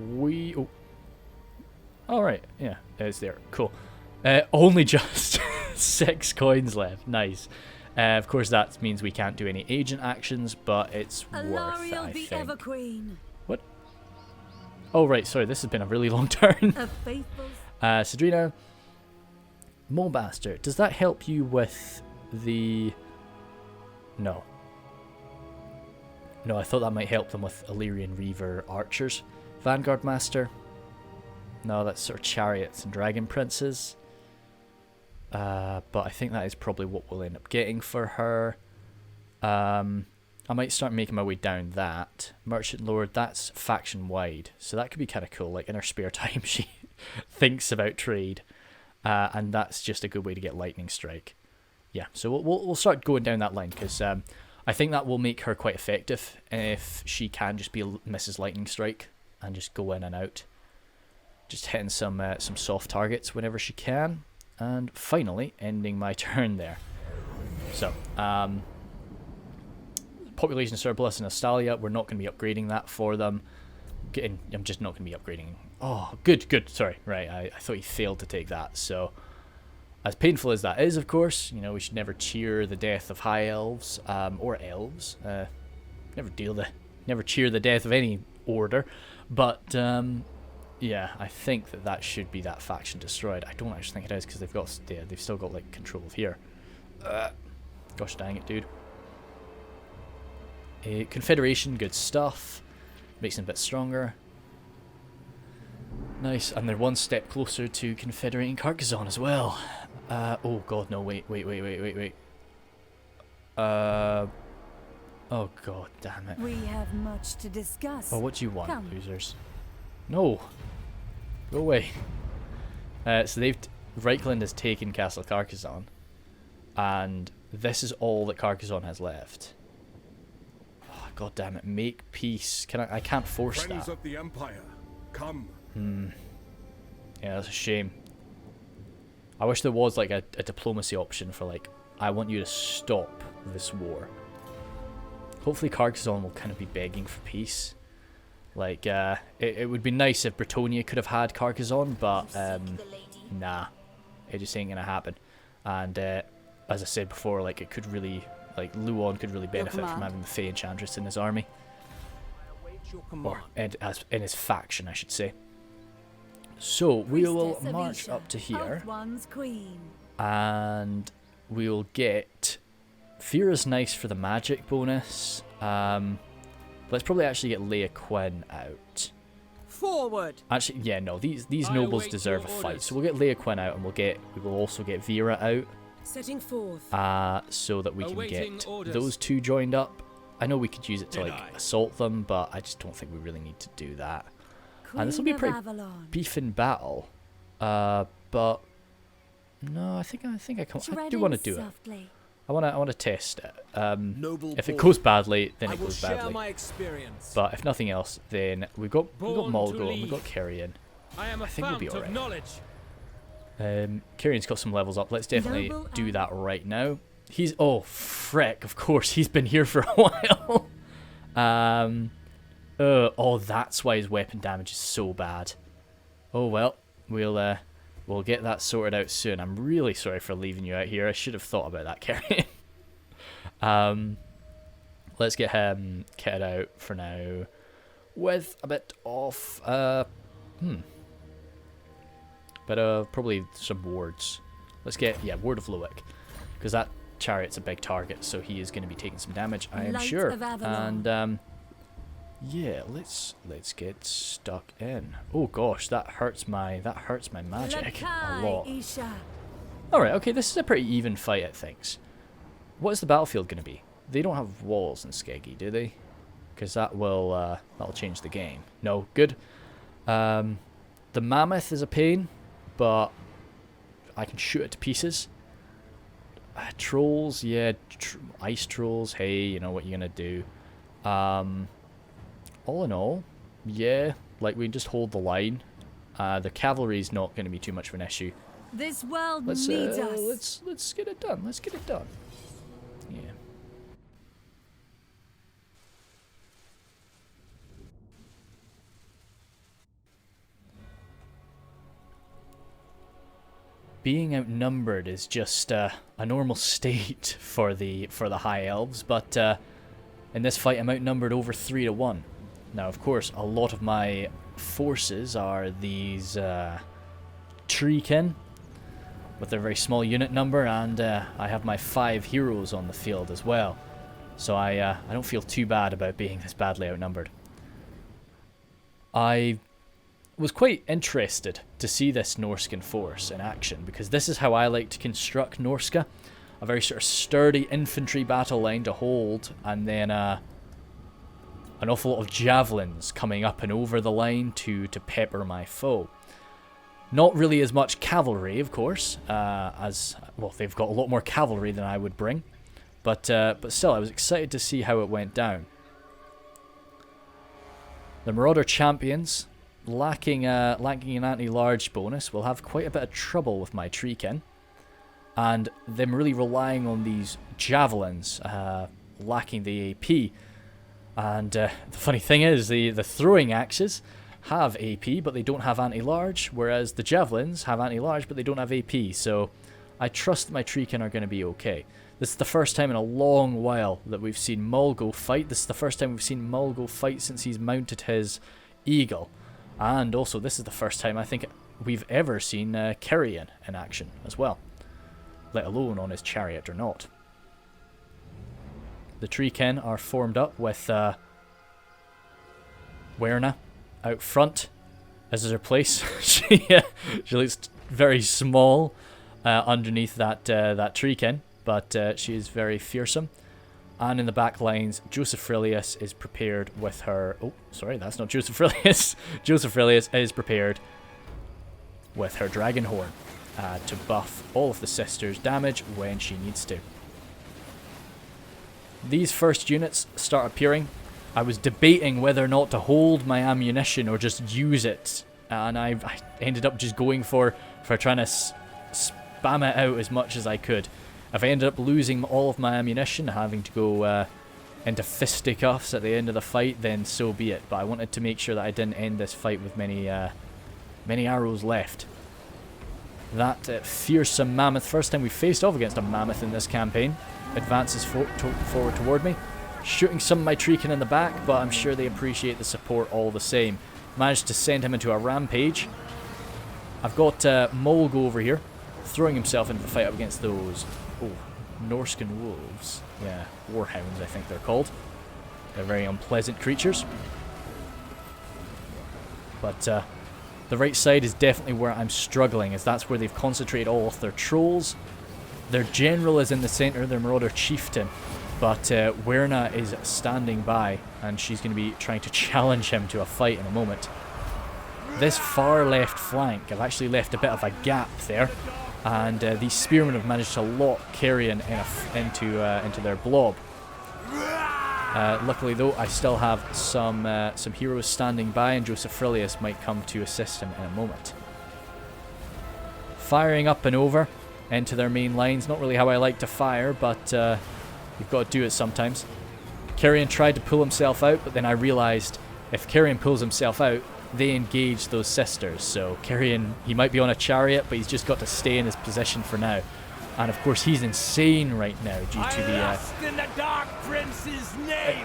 Oh. All right. Yeah, it's there. Cool. Only just 6 coins left. Nice. Of course, that means we can't do any agent actions, but it's worth it, I think. What? Oh, right. Sorry, this has been a really long turn. Sadrina. Molebaster. Does that help you with the... No. No, I thought that might help them with Illyrian Reaver archers. Vanguard Master. No, that's sort of chariots and dragon princes. But I think that is probably what we'll end up getting for her. I might start making my way down that. Merchant Lord, that's faction wide. So that could be kind of cool. Like in her spare time, she thinks about trade. And that's just a good way to get Lightning Strike. Yeah, so we'll start going down that line, because I think that will make her quite effective if she can just be Mrs. Lightning Strike and just go in and out. Just hitting some soft targets whenever she can. And finally, ending my turn there. So, population surplus in Astalia, we're not going to be upgrading that for them. I'm just not going to be upgrading. Oh, good, sorry. Right, I thought he failed to take that. So, as painful as that is, of course, you know, we should never cheer the death of high elves, or elves. Never cheer the death of any order. But, yeah, I think that should be that faction destroyed. I don't actually think it is, because they've still got like control of here. Gosh dang it, dude. Confederation, good stuff. Makes them a bit stronger. Nice, and they're one step closer to confederating Carcassonne as well. Oh god, no, wait. Oh god, damn it. We have much to discuss. Oh, what do you want, Come. losers? No. Go away. So Reichland has taken Castle Carcassonne, and this is all that Carcassonne has left. Oh, god damn it! Make peace. I can't force Friends that. of the Empire, come. Yeah, that's a shame. I wish there was like a diplomacy option for like, I want you to stop this war. Hopefully Carcassonne will kind of be begging for peace. Like, it would be nice if Bretonnia could have had Carcassonne, but, nah. It just ain't gonna happen. And, as I said before, like, it could really, like, Luon could really benefit from having the Fey Enchantress in his army. Or, in his faction, I should say. So, we will march up to here. And we will get... Fear is nice for the magic bonus. Let's probably actually get Leia Quinn out. Forward. Actually, yeah, no, these nobles deserve a fight. So we'll get Leia Quinn out, and we will also get Vera out. Setting forth. So that we can get those two joined up. I know we could use it to like assault them, but I just don't think we really need to do that. And this will be a pretty beefing battle. But no, I think I do want to do it. I want to test it. If it goes badly, then it goes badly. But if nothing else, then we got Mulgo and we got Carrion. I think we'll be alright. Carrion's got some levels up. Let's definitely do that right now. Oh frick! Of course, he's been here for a while. Oh, that's why his weapon damage is so bad. Oh well, we'll get that sorted out soon. I'm really sorry for leaving you out here. I should have thought about that, Carrie. Let's get him kitted out for now with a bit of probably some wards. Let's get Ward of Loic, because that chariot's a big target, so he is going to be taking some damage, I am Light sure. of Avelorn. And yeah, let's get stuck in. Oh gosh, that hurts my magic a lot. Alright, okay, this is a pretty even fight at things. What is the battlefield going to be? They don't have walls in Skeggy, do they? Because that'll change the game. No, good. The mammoth is a pain, but I can shoot it to pieces. Trolls, yeah, ice trolls. Hey, you know what you're gonna do. All in all, yeah, like we just hold the line. The cavalry's not going to be too much of an issue. This world Let's needs us. let's get it done. Let's get it done. Yeah. Being outnumbered is just a normal state for the high elves, but in this fight I'm outnumbered over 3 to 1. Now, of course, a lot of my forces are these treekin with their very small unit number, and I have my 5 heroes on the field as well. So I don't feel too bad about being this badly outnumbered. I was quite interested to see this Norscan force in action, because this is how I like to construct Norska. A very sort of sturdy infantry battle line to hold, and then an awful lot of javelins coming up and over the line to pepper my foe. Not really as much cavalry, of course, as, well, they've got a lot more cavalry than I would bring, but still, I was excited to see how it went down. The Marauder champions, lacking an anti-large bonus, will have quite a bit of trouble with my treekin, and them really relying on these javelins, lacking the AP. And the funny thing is, the throwing axes have AP, but they don't have anti-large, whereas the javelins have anti-large, but they don't have AP. So I trust that my treekin are going to be okay. This is the first time in a long while that we've seen Mulgo fight. This is the first time we've seen Mulgo fight since he's mounted his eagle. And also, this is the first time I think we've ever seen Kyrian in action as well, let alone on his chariot or not. The treekin are formed up with Werna out front, as is her place. she looks very small underneath that treekin, but she is very fearsome. And in the back lines, Joseph Aurelius is prepared with her... Oh, sorry, that's not Joseph Aurelius. Joseph Aurelius is prepared with her dragon horn to buff all of the sisters' damage when she needs to. These first units start appearing. I was debating whether or not to hold my ammunition or just use it, and I ended up just going for trying to spam it out as much as I could. If I ended up losing all of my ammunition, having to go into fisticuffs at the end of the fight, then so be it. But I wanted to make sure that I didn't end this fight with many arrows left. That fearsome mammoth, first time we faced off against a mammoth in this campaign, advances forward toward me, shooting some of my treekin in the back, but I'm sure they appreciate the support all the same. Managed to send him into a rampage. I've got Mulgo over here, throwing himself into the fight up against those... Oh, Norscan wolves. Yeah, warhounds I think they're called. They're very unpleasant creatures. But the right side is definitely where I'm struggling, as that's where they've concentrated all of their trolls. Their general is in the centre, their Marauder chieftain. But Werna is standing by, and she's going to be trying to challenge him to a fight in a moment. This far left flank, I've actually left a bit of a gap there. And these spearmen have managed to lock Carrion into their blob. Luckily though, I still have some heroes standing by, and Joseph Aurelius might come to assist him in a moment. Firing up and over into their main lines. Not really how I like to fire, but you've got to do it sometimes. Carrion tried to pull himself out, but then I realised if Carrion pulls himself out, they engage those sisters. So Carrion, he might be on a chariot, but he's just got to stay in his position for now. And of course, he's insane right now due to the. in the Dark Prince's name.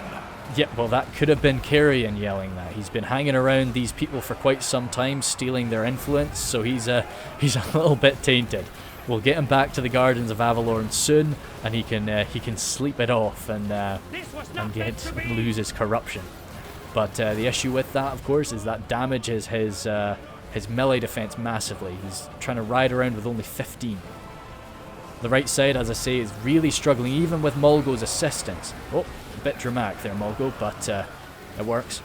Yeah, well, that could have been Carrion yelling that. He's been hanging around these people for quite some time, stealing their influence. So he's a little bit tainted. We'll get him back to the Gardens of Avelorn soon, and he can sleep it off and lose his corruption. But the issue with that, of course, is that damages his melee defense massively. He's trying to ride around with only 15. The right side, as I say, is really struggling, even with Mulgo's assistance. Oh, a bit dramatic there, Mulgo, but it works.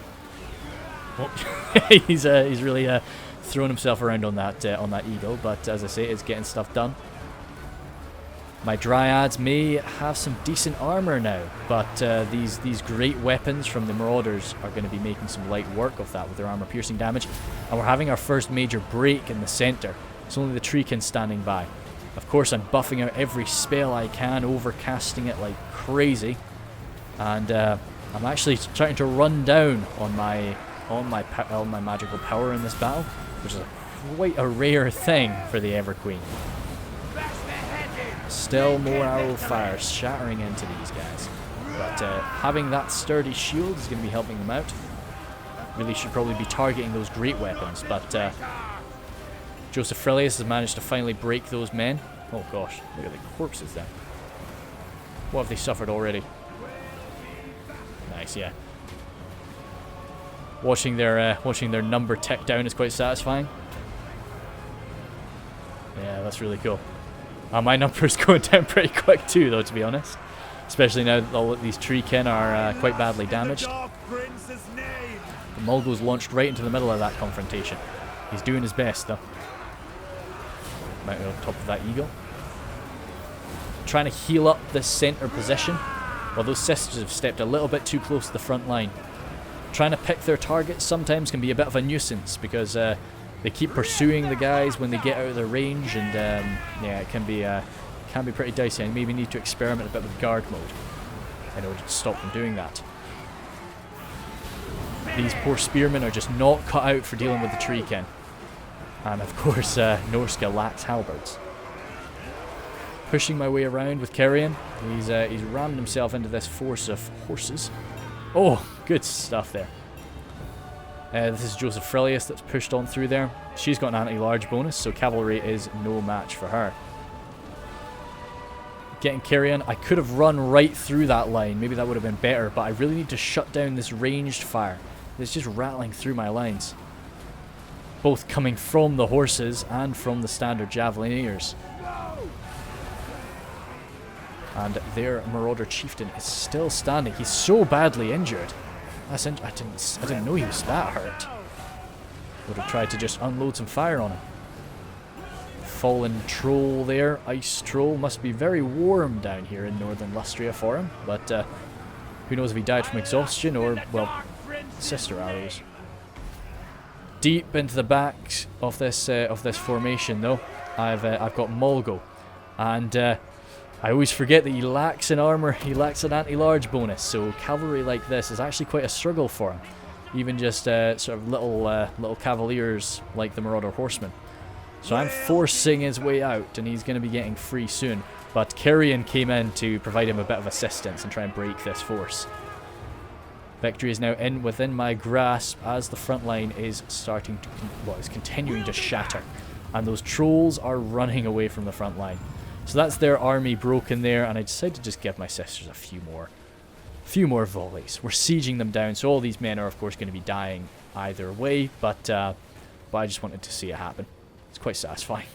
Oh, he's really throwing himself around on that eagle, but as I say, it's getting stuff done. My Dryads may have some decent armor now, but these great weapons from the Marauders are going to be making some light work of that with their armor-piercing damage. And we're having our first major break in the center. It's only the Treekin standing by. Of course, I'm buffing out every spell I can, overcasting it like crazy, and I'm actually starting to run down on my magical power in this battle, which is quite a rare thing for the Everqueen. Still more arrow fire shattering into these guys, but having that sturdy shield is going to be helping them out. Really should probably be targeting those great weapons, but Joseph Frelius has managed to finally break those men. Oh gosh, look at the corpses there. What have they suffered already? Nice, yeah. Watching their number tick down is quite satisfying. Yeah, that's really cool. My number's going down pretty quick too, though, to be honest. Especially now that all of these Treekin are quite badly damaged. The Mulgo's launched right into the middle of that confrontation. He's doing his best, though. Right on top of that eagle. Trying to heal up this center position, while those sisters have stepped a little bit too close to the front line. Trying to pick their targets sometimes can be a bit of a nuisance, because they keep pursuing the guys when they get out of their range, and yeah, it can be pretty dicey. I maybe need to experiment a bit with guard mode in order to stop them doing that. These poor spearmen are just not cut out for dealing with the Treekin. And of course, Norska lacks halberds. Pushing my way around with Carrion. He's rammed himself into this force of horses. Oh, good stuff there. This is Joseph Frelius that's pushed on through there. She's got an anti-large bonus, so cavalry is no match for her. Getting Carrion, I could have run right through that line. Maybe that would have been better, but I really need to shut down this ranged fire. It's just rattling through my lines. Both coming from the horses and from the standard Javelineers. And their Marauder Chieftain is still standing. He's so badly injured. I didn't know he was that hurt. Would have tried to just unload some fire on him. Fallen troll there, ice troll. Must be very warm down here in northern Lustria for him. But who knows if he died from exhaustion or, well, sister arrows. Deep into the back of this formation, though, I've got Mulgo, and I always forget that he lacks in armor. He lacks an anti-large bonus, so cavalry like this is actually quite a struggle for him. Even just sort of little cavaliers like the Marauder Horsemen. So I'm forcing his way out, and he's going to be getting free soon. But Carrion came in to provide him a bit of assistance and try and break this force. Victory is now within my grasp as the front line is starting to, well, is continuing to shatter, and those trolls are running away from the front line. So that's their army broken there, and I decided to just give my sisters a few more volleys. We're sieging them down, so all these men are of course going to be dying either way, but I just wanted to see it happen. It's quite satisfying.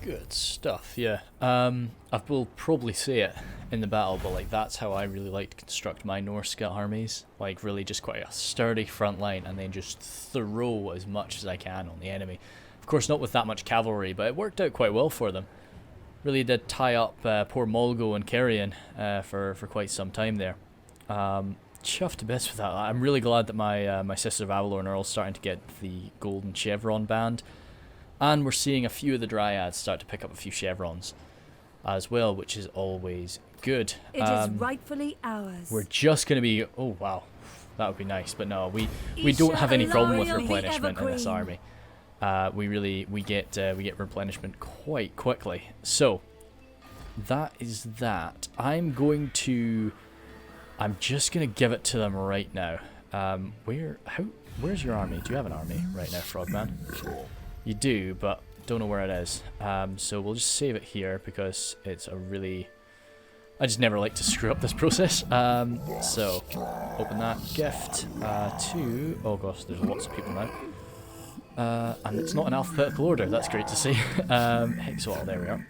Good stuff, yeah. I will probably say it in the battle, but like that's how I really like to construct my Norska armies. Like really just quite a sturdy front line and then just throw as much as I can on the enemy. Of course not with that much cavalry, but it worked out quite well for them. Really did tie up poor Mulgo and Carrion for quite some time there. chuffed to bits with that. I'm really glad that my Sisters of Avelorn are all starting to get the golden chevron band. And we're seeing a few of the Dryads start to pick up a few chevrons as well, which is always good. It is rightfully ours. We're just going to be... Oh, wow. That would be nice. But no, we don't have any problem with replenishment in this army. We get replenishment quite quickly. So, that is that. I'm just going to give it to them right now. Where's your army? Do you have an army right now, Frogman? You do, but don't know where it is. So we'll just save it here because it's a really... I just never like to screw up this process. So, open that. Gift to... Oh gosh, there's lots of people now. And it's not in alphabetical order. That's great to see. Hexwall, there we are.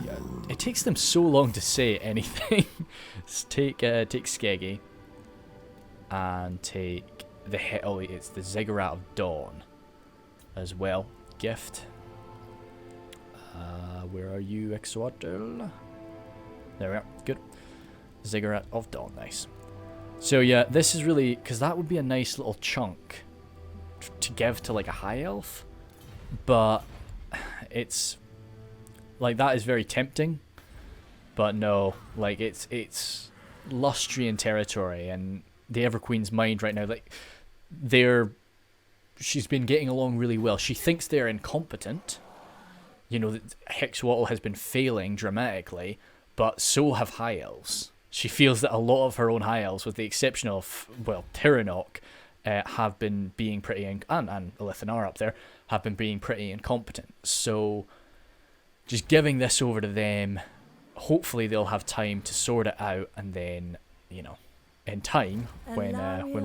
Yeah, it takes them so long to say anything. take Skeggy. And take the... Oh, it's the Ziggurat of Dawn as well. Gift. Where are you, Exoatl? There we are. Good. Ziggurat of Dawn. Nice. So yeah, this is really... Because that would be a nice little chunk to give to like a high elf. But it's... Like, that is very tempting. But no. Like, it's Lustrian territory. And the Everqueen's mind right now, like... She's been getting along really well. She thinks they're incompetent. You know, Hexwattle has been failing dramatically, but so have High Elves. She feels that a lot of her own High Elves, with the exception of, well, Tyrannoch, have been being pretty... and Elithanar up there, have been being pretty incompetent. So, just giving this over to them, hopefully they'll have time to sort it out, and then, you know... in time, when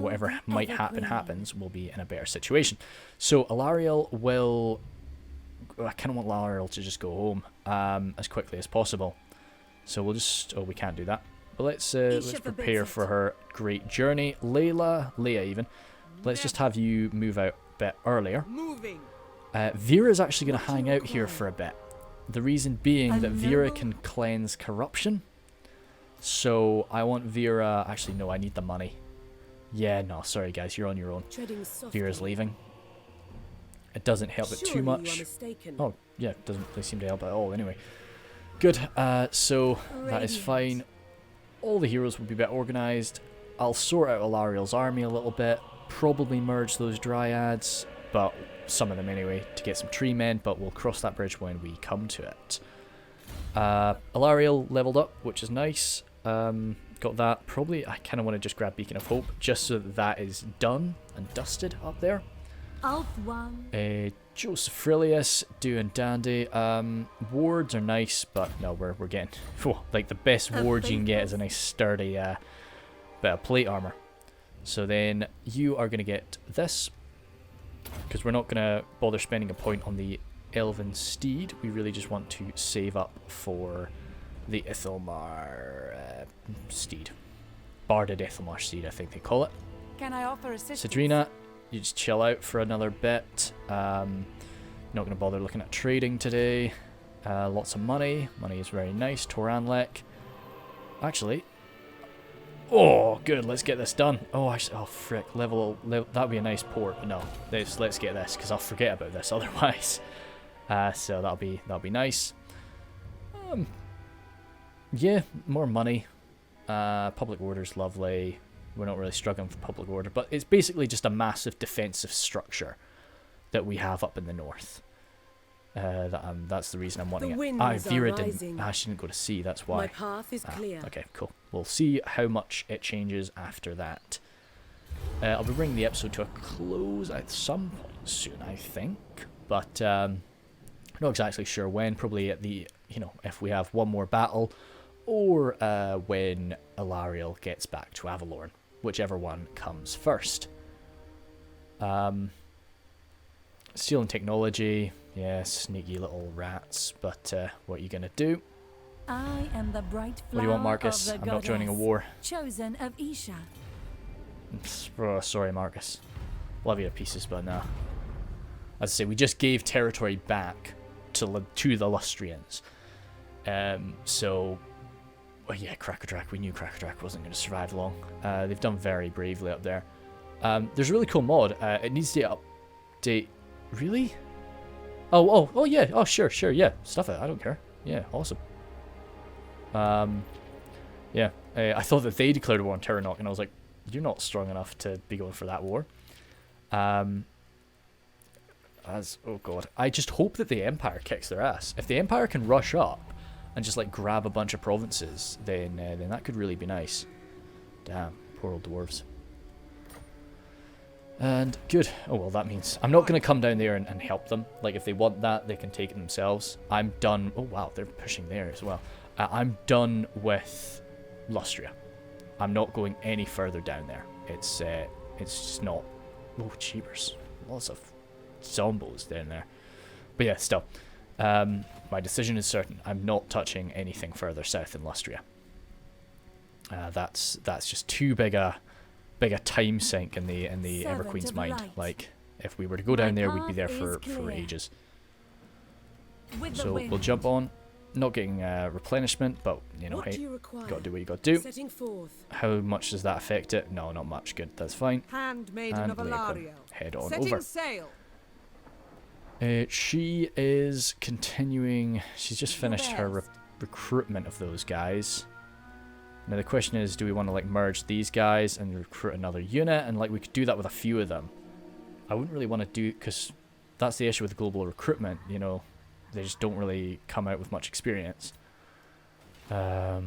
whatever might happens, we'll be in a better situation. So Alariel will... I kind of want Alariel to just go home as quickly as possible. So we'll just... Oh, we can't do that. But let's prepare for her great journey. Leia even. Let's just have you move out a bit earlier. Vera's actually going to hang out here for a bit. The reason being that Vera can cleanse corruption. So, I want Vera... Actually, no, I need the money. Yeah, no, sorry guys, you're on your own. Vera's leaving. It doesn't help it too much. Oh, yeah, it doesn't really seem to help at all anyway. Good, so that is fine. All the heroes will be a bit organised. I'll sort out Alariel's army a little bit. Probably merge those Dryads, but some of them anyway, to get some tree men, but we'll cross that bridge when we come to it. Alariel leveled up, which is nice. Got that. Probably I kind of want to just grab Beacon of Hope just so that is done and dusted up there. Joseph Frillius doing dandy. Wards are nice, but no, we're getting like the best wards you can get is a nice sturdy bit of plate armor. So then you are going to get this because we're not going to bother spending a point on the Elven Steed. We really just want to save up for the Ithelmar Steed. Barded Ithelmar Steed, I think they call it. Can I offer assistance? Sadrina, you just chill out for another bit. Not going to bother looking at trading today. Lots of money. Money is very nice. Toranlek. Actually. Oh, good. Let's get this done. Oh, actually, oh, frick. Level that'd be a nice port. But no, let's get this because I'll forget about this otherwise. So that'll be nice. Yeah, more money. Public order's lovely. We're not really struggling for public order, but it's basically just a massive defensive structure that we have up in the north. That's the reason I'm wanting it. Vera didn't. She didn't go to sea. That's why. My path is clear. Okay, cool. We'll see how much it changes after that. I'll be bringing the episode to a close at some point soon, I think, but not exactly sure when. Probably at the if we have one more battle, or when Alariel gets back to Avelorn, whichever one comes first. Stealing technology. Yeah, sneaky little rats, but what are you gonna do? I am the bright flower. What do you want, Marcus? I'm not joining a war. Chosen of Isha. Oh, sorry, Marcus. Love you to pieces, but no. As I say, we just gave territory back to the Lustrians. So, well, yeah, Crackerdrack. We knew Crackerdrack wasn't going to survive long. They've done very bravely up there. There's a really cool mod. It needs to update. Really? Oh, yeah. Oh, sure, yeah. Stuff it. I don't care. Yeah, awesome. Yeah. I thought that they declared war on Terranok, and I was like, you're not strong enough to be going for that war. Oh god. I just hope that the Empire kicks their ass. If the Empire can rush up and just like grab a bunch of provinces, then that could really be nice. Damn, poor old dwarves. And good. Oh well, that means I'm not going to come down there and help them. Like if they want that, they can take it themselves. I'm done. Oh wow, they're pushing there as well. I'm done with Lustria. I'm not going any further down there. It's just not. Oh cheapers, lots of zombos down there. But yeah, still, my decision is certain. I'm not touching anything further south in Lustria. That's just too big a time sink in the Everqueen's mind. Like if we were to go down there, we'd be there for ages. So we'll jump on. Not getting replenishment, but you know, hey, gotta do what you gotta do. How much does that affect it? No, not much. Good, that's fine. And head on over. She is continuing. She's just finished her recruitment of those guys. Now the question is, do we want to like merge these guys and recruit another unit? And like we could do that with a few of them. I wouldn't really want to do, because that's the issue with global recruitment. You know, they just don't really come out with much experience. Yeah,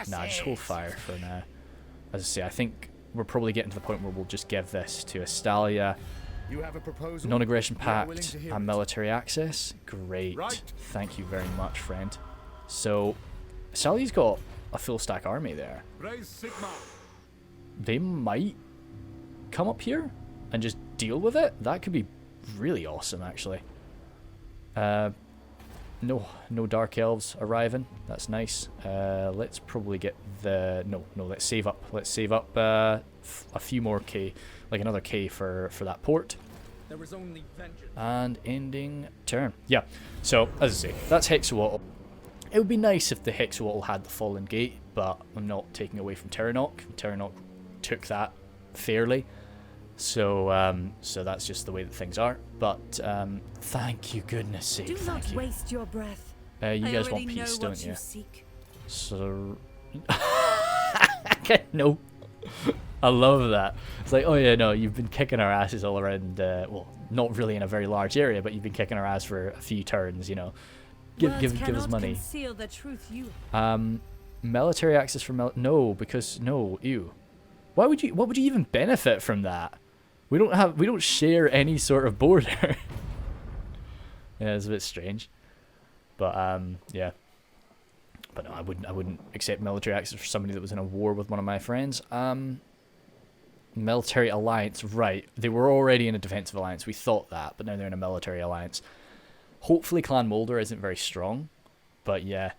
nah, just hold fire for now. As I say, I think we're probably getting to the point where we'll just give this to Astalia. Non-aggression pact and military access. Great. Right. Thank you very much, friend. So, Astalia's got a full stack army there. They might come up here and just deal with it. That could be really awesome, actually. No dark elves arriving. That's nice. Let's probably get the no. Let's save up. Let's save up a few more K, like another K for that port. There was only vengeance. And ending turn. Yeah. So as I say, that's Hexawattle. It would be nice if the Hexawattle had the Fallen Gate, but I'm not taking away from Terranok. Terranok took that fairly. So so that's just the way that things are. But thank you, goodness sake. Do not waste your breath. You guys want peace, don't you? So no. I love that. It's like, oh yeah, no, you've been kicking our asses all around. Well, not really in a very large area, but you've been kicking our ass for a few turns. You know, give us money. The truth military access for no, because no, ew. Why would you? What would you even benefit from that? We don't share any sort of border. Yeah, it's a bit strange. But yeah. But no, I wouldn't accept military access for somebody that was in a war with one of my friends. Military alliance, right. They were already in a defensive alliance. We thought that, but now they're in a military alliance. Hopefully Clan Moulder isn't very strong. But yeah.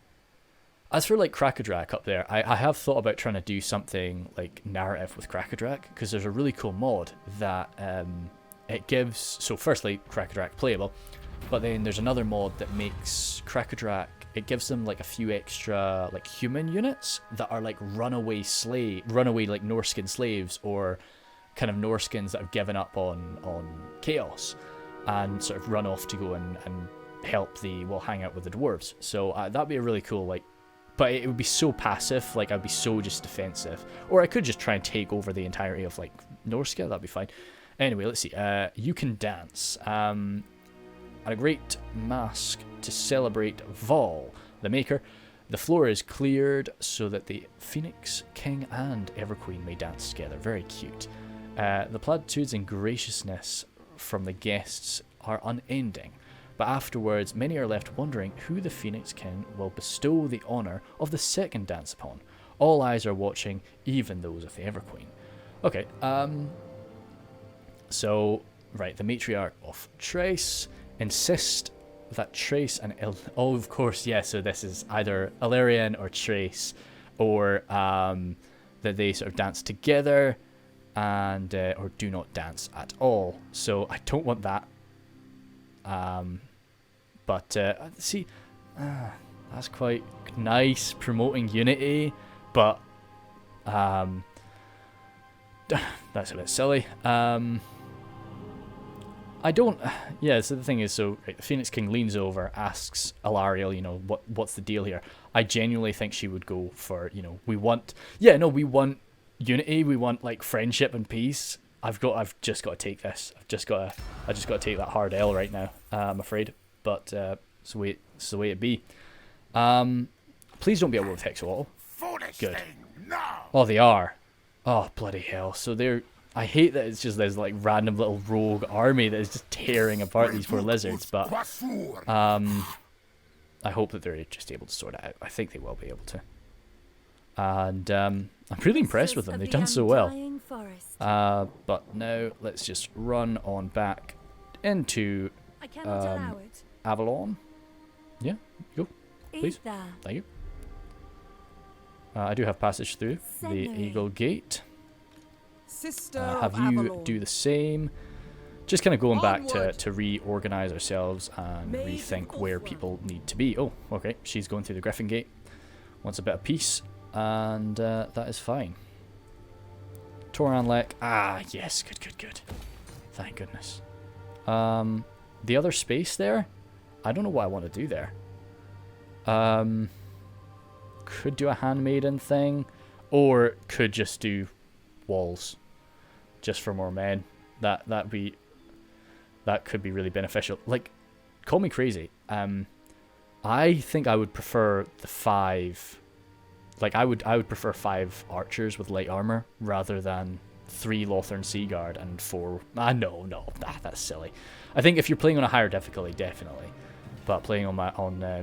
As for like Crackerdrack up there, I have thought about trying to do something like narrative with Crackerdrack, because there's a really cool mod that it gives. So firstly, Crackerdrack playable, but then there's another mod that makes Crackerdrack. It gives them like a few extra like human units that are like runaway like Norskin slaves, or kind of Norskins that have given up on chaos and sort of run off to go and help hang out with the dwarves. So that'd be a really cool like. But it would be so passive, like I'd be so just defensive. Or I could just try and take over the entirety of like Norska, that'd be fine. Anyway, let's see. You can dance. And a great mask to celebrate Vol, the Maker. The floor is cleared so that the Phoenix, King and Everqueen may dance together. Very cute. The platitudes and graciousness from the guests are unending. But afterwards, many are left wondering who the Phoenix King will bestow the honour of the second dance upon. All eyes are watching, even those of the Everqueen. Okay, so, right, the Matriarch of Trace insist that Trace and oh, of course, yeah, so this is either Illyrian or Trace, or that they sort of dance together, and or do not dance at all. So I don't want that. But see, That's quite nice, promoting unity, but that's a bit silly. I don't. Yeah, so the thing is, so right, the Phoenix King leans over, asks Alariel, you know, what's the deal here? I genuinely think she would go for, you know, we want unity, we want like friendship and peace. I've just got to take this. I just got to take that hard L right now. I'm afraid, but it's the way it be. Please don't be at war with Hexawall. Good. No. Oh, they are. Oh, bloody hell. So they're... I hate that it's just this like random little rogue army that is just tearing apart these poor lizards, but I hope that they're just able to sort it out. I think they will be able to. And I'm really impressed with them. They've done so well. But now let's just run on back into Avelorn. Yeah, go. Please. Thank you. I do have passage through the Eagle Gate. Have you do the same. Just kind of going back to reorganize ourselves and rethink where people need to be. Oh, okay. She's going through the Griffin Gate. Wants a bit of peace. And that is fine. Toranlek. Ah, yes. Good. Thank goodness. The other space there, I don't know what I want to do there. Could do a handmaiden thing, or could just do walls, just for more men. That could be really beneficial. Like, call me crazy. I think I would prefer the 5. Like, I would prefer 5 archers with light armor rather than 3 Lothern Seaguard and 4. No, that's silly. I think if you're playing on a higher difficulty, definitely. But playing on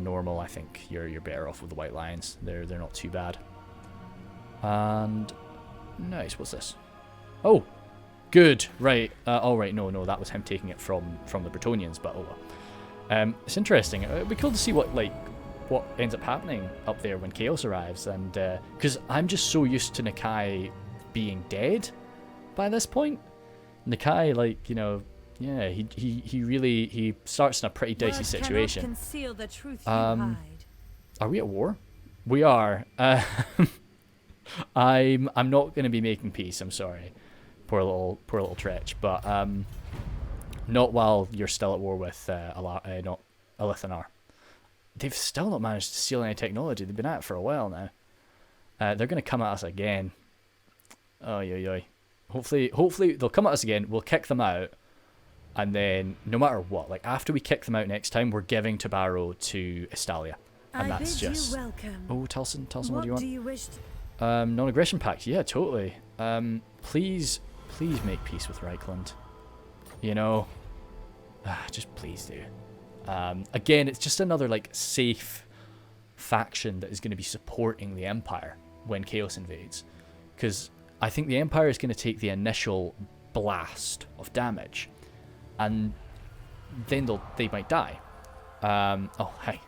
normal, I think you're better off with the White Lions. They're not too bad. And nice. What's this? Oh, good. Right. All right. No, that was him taking it from the Bretonians. But oh well. It's interesting. It'd be cool to see what ends up happening up there when Chaos arrives, and because I'm just so used to Nakai being dead by this point. Nakai, like, you know. Yeah, he starts in a pretty dicey situation. Are we at war? We are. I'm not going to be making peace. I'm sorry, poor little Tretch. But not while you're still at war with not Alithanar. They've still not managed to steal any technology. They've been at it for a while now. They're going to come at us again. Oh, yo. Hopefully they'll come at us again. We'll kick them out. And then, no matter what, like, after we kick them out next time, we're giving Tobaro to Estalia. And that's just... Oh, Talson, what do you want? Non-aggression pact. Yeah, totally. Please make peace with Reichland. You know? Just please do. Again, it's just another, like, safe faction that is going to be supporting the Empire when Chaos invades. Because I think the Empire is going to take the initial blast of damage. And then they might die. Oh, hi.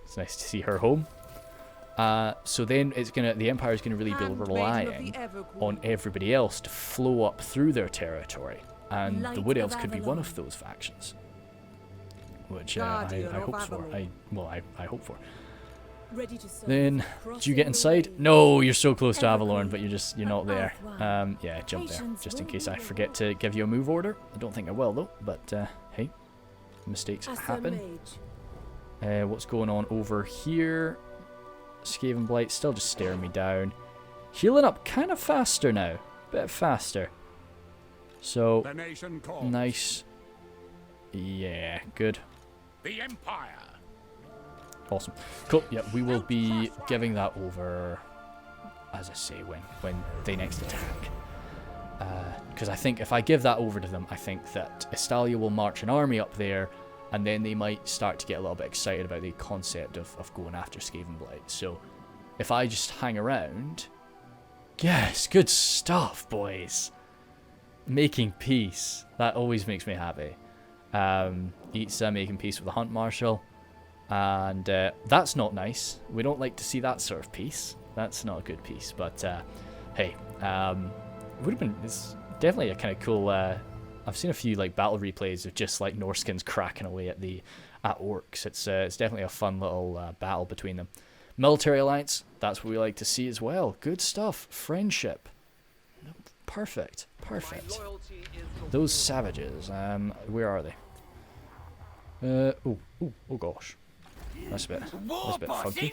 It's nice to see her home. So then the Empire is gonna really be relying on everybody else to flow up through their territory, and the Wood Elves could be one of those factions, which I hope for. I hope for. Then, do you get inside? No, you're so close to Avelorn, but you're not there. Yeah, jump there, just in case I forget to give you a move order. I don't think I will, though, but hey, mistakes happen. What's going on over here? Skaven Blight still just staring me down. Healing up kind of faster now. Bit faster. So, nice. Yeah, good. The Empire. Awesome. Cool. Yeah, we will be giving that over, as I say, when they next attack. Because I think if I give that over to them, I think that Estalia will march an army up there, and then they might start to get a little bit excited about the concept of going after Skaven Blight. So if I just hang around... Yes, good stuff, boys. Making peace. That always makes me happy. Itza making peace with the Hunt Marshal. And that's not nice. We don't like to see that sort of peace. That's not a good peace. But hey, would have been. It's definitely a kind of cool. I've seen a few like battle replays of just like Norskins cracking away at the at orcs. It's definitely a fun little battle between them. Military alliance, that's what we like to see as well. Good stuff. Friendship. Perfect. Perfect. Those savages, where are they? Oh gosh. That's a bit funky.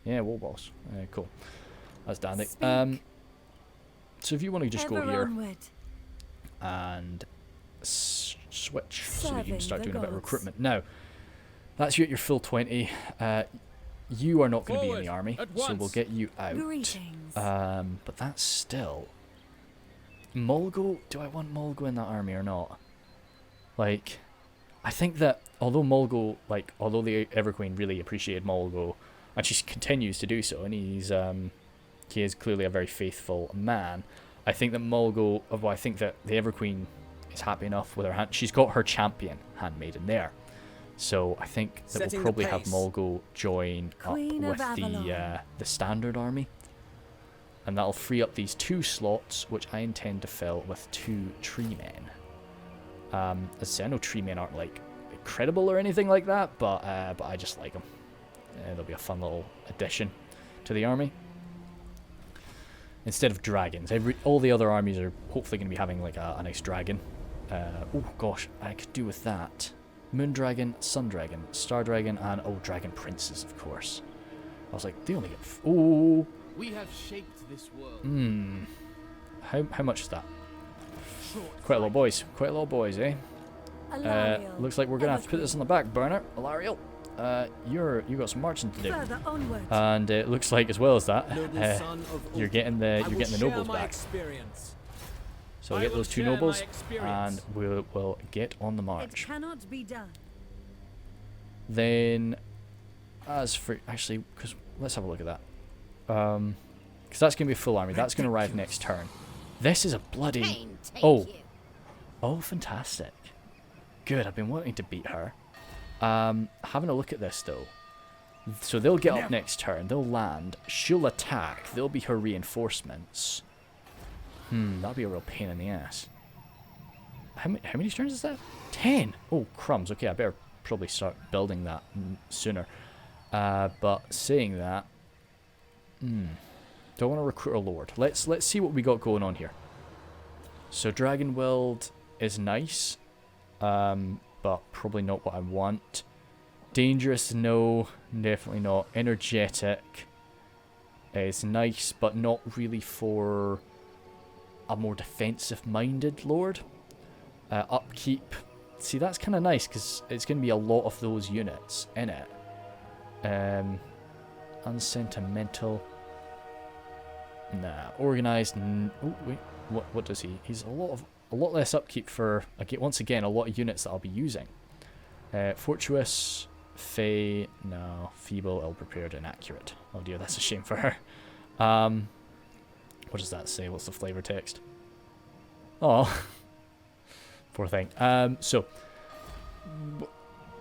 Yeah, war boss. Cool. That's dandy. So if you want to just go Ever here onward. and switch so that you can Serving start the doing a bit of gods. recruitment. Now, that's you at your full 20. You are not going to be in the Forward, army, at so we'll once. get you out. Greetings. But that's still... Mulgo? Do I want Mulgo in that army or not? Like, I think that although Mulgo, like, although the Everqueen really appreciated Mulgo, and she continues to do so, and he is clearly a very faithful man, I think that Mulgo, well, I think that the Everqueen is happy enough with her hand. She's got her champion handmaiden there. So I think that Setting we'll the probably have pace. Mulgo join Queen up of with Avelorn. the standard army. And that'll free up these 2 slots, which I intend to fill with 2 tree men. As I say, I know tree men aren't like incredible or anything like that, but I just like them. They'll be a fun little addition to the army. Instead of dragons, all the other armies are hopefully going to be having like a nice dragon. Oh gosh, I could do with that. Moon dragon, sun dragon, star dragon, and dragon princes, of course. I was like, they only get. Oh. We have shaped this world. How much is that? Quite a lot of boys. Quite a lot of boys, eh? Alariel, Looks like we're gonna have to put this on the back burner. Alariel, you got some marching to do, further onward. and it looks like as well as that, Noble son of you're Ulf, getting the I will share nobles my back. experience. So we'll I get will those 2 share my nobles, experience. and we'll get on the It march. cannot be done. Then, as for actually, because let's have a look at that. Because that's gonna be a full army. That's gonna arrive next turn. This is a bloody. Oh, fantastic. Good. I've been wanting to beat her. Having a look at this though. So they'll get up next turn. They'll land. She'll attack. They'll be her reinforcements. That'll be a real pain in the ass. How many turns is that? 10. Oh, crumbs. Okay, I better probably start building that sooner. But saying that, don't want to recruit a lord. Let's see what we got going on here. So Dragonwild is nice, but probably not what I want. Dangerous, no, definitely not. Energetic is nice, but not really for a more defensive-minded lord. Upkeep, see, that's kind of nice because it's going to be a lot of those units in it. Unsentimental. Nah. Organized. Oh wait, what does he? He's a lot less upkeep for once again a lot of units that I'll be using. Fortuous, Fey, no, feeble, ill-prepared, inaccurate. Oh dear, that's a shame for her. What does that say? What's the flavor text? Oh, poor thing. So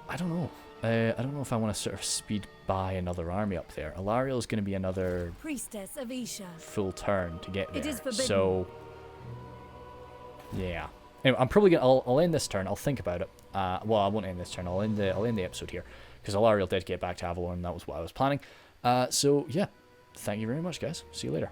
I don't know. I don't know if I want to sort of speed by another army up there. Alariel is going to be another Priestess of Isha. full turn to get there. It is forbidden. So yeah. Anyway, I'm probably gonna. I'll end this turn. I'll think about it. Well, I won't end this turn. I'll end the episode here because Alariel did get back to Avelorn. That was what I was planning. So yeah. Thank you very much, guys. See you later.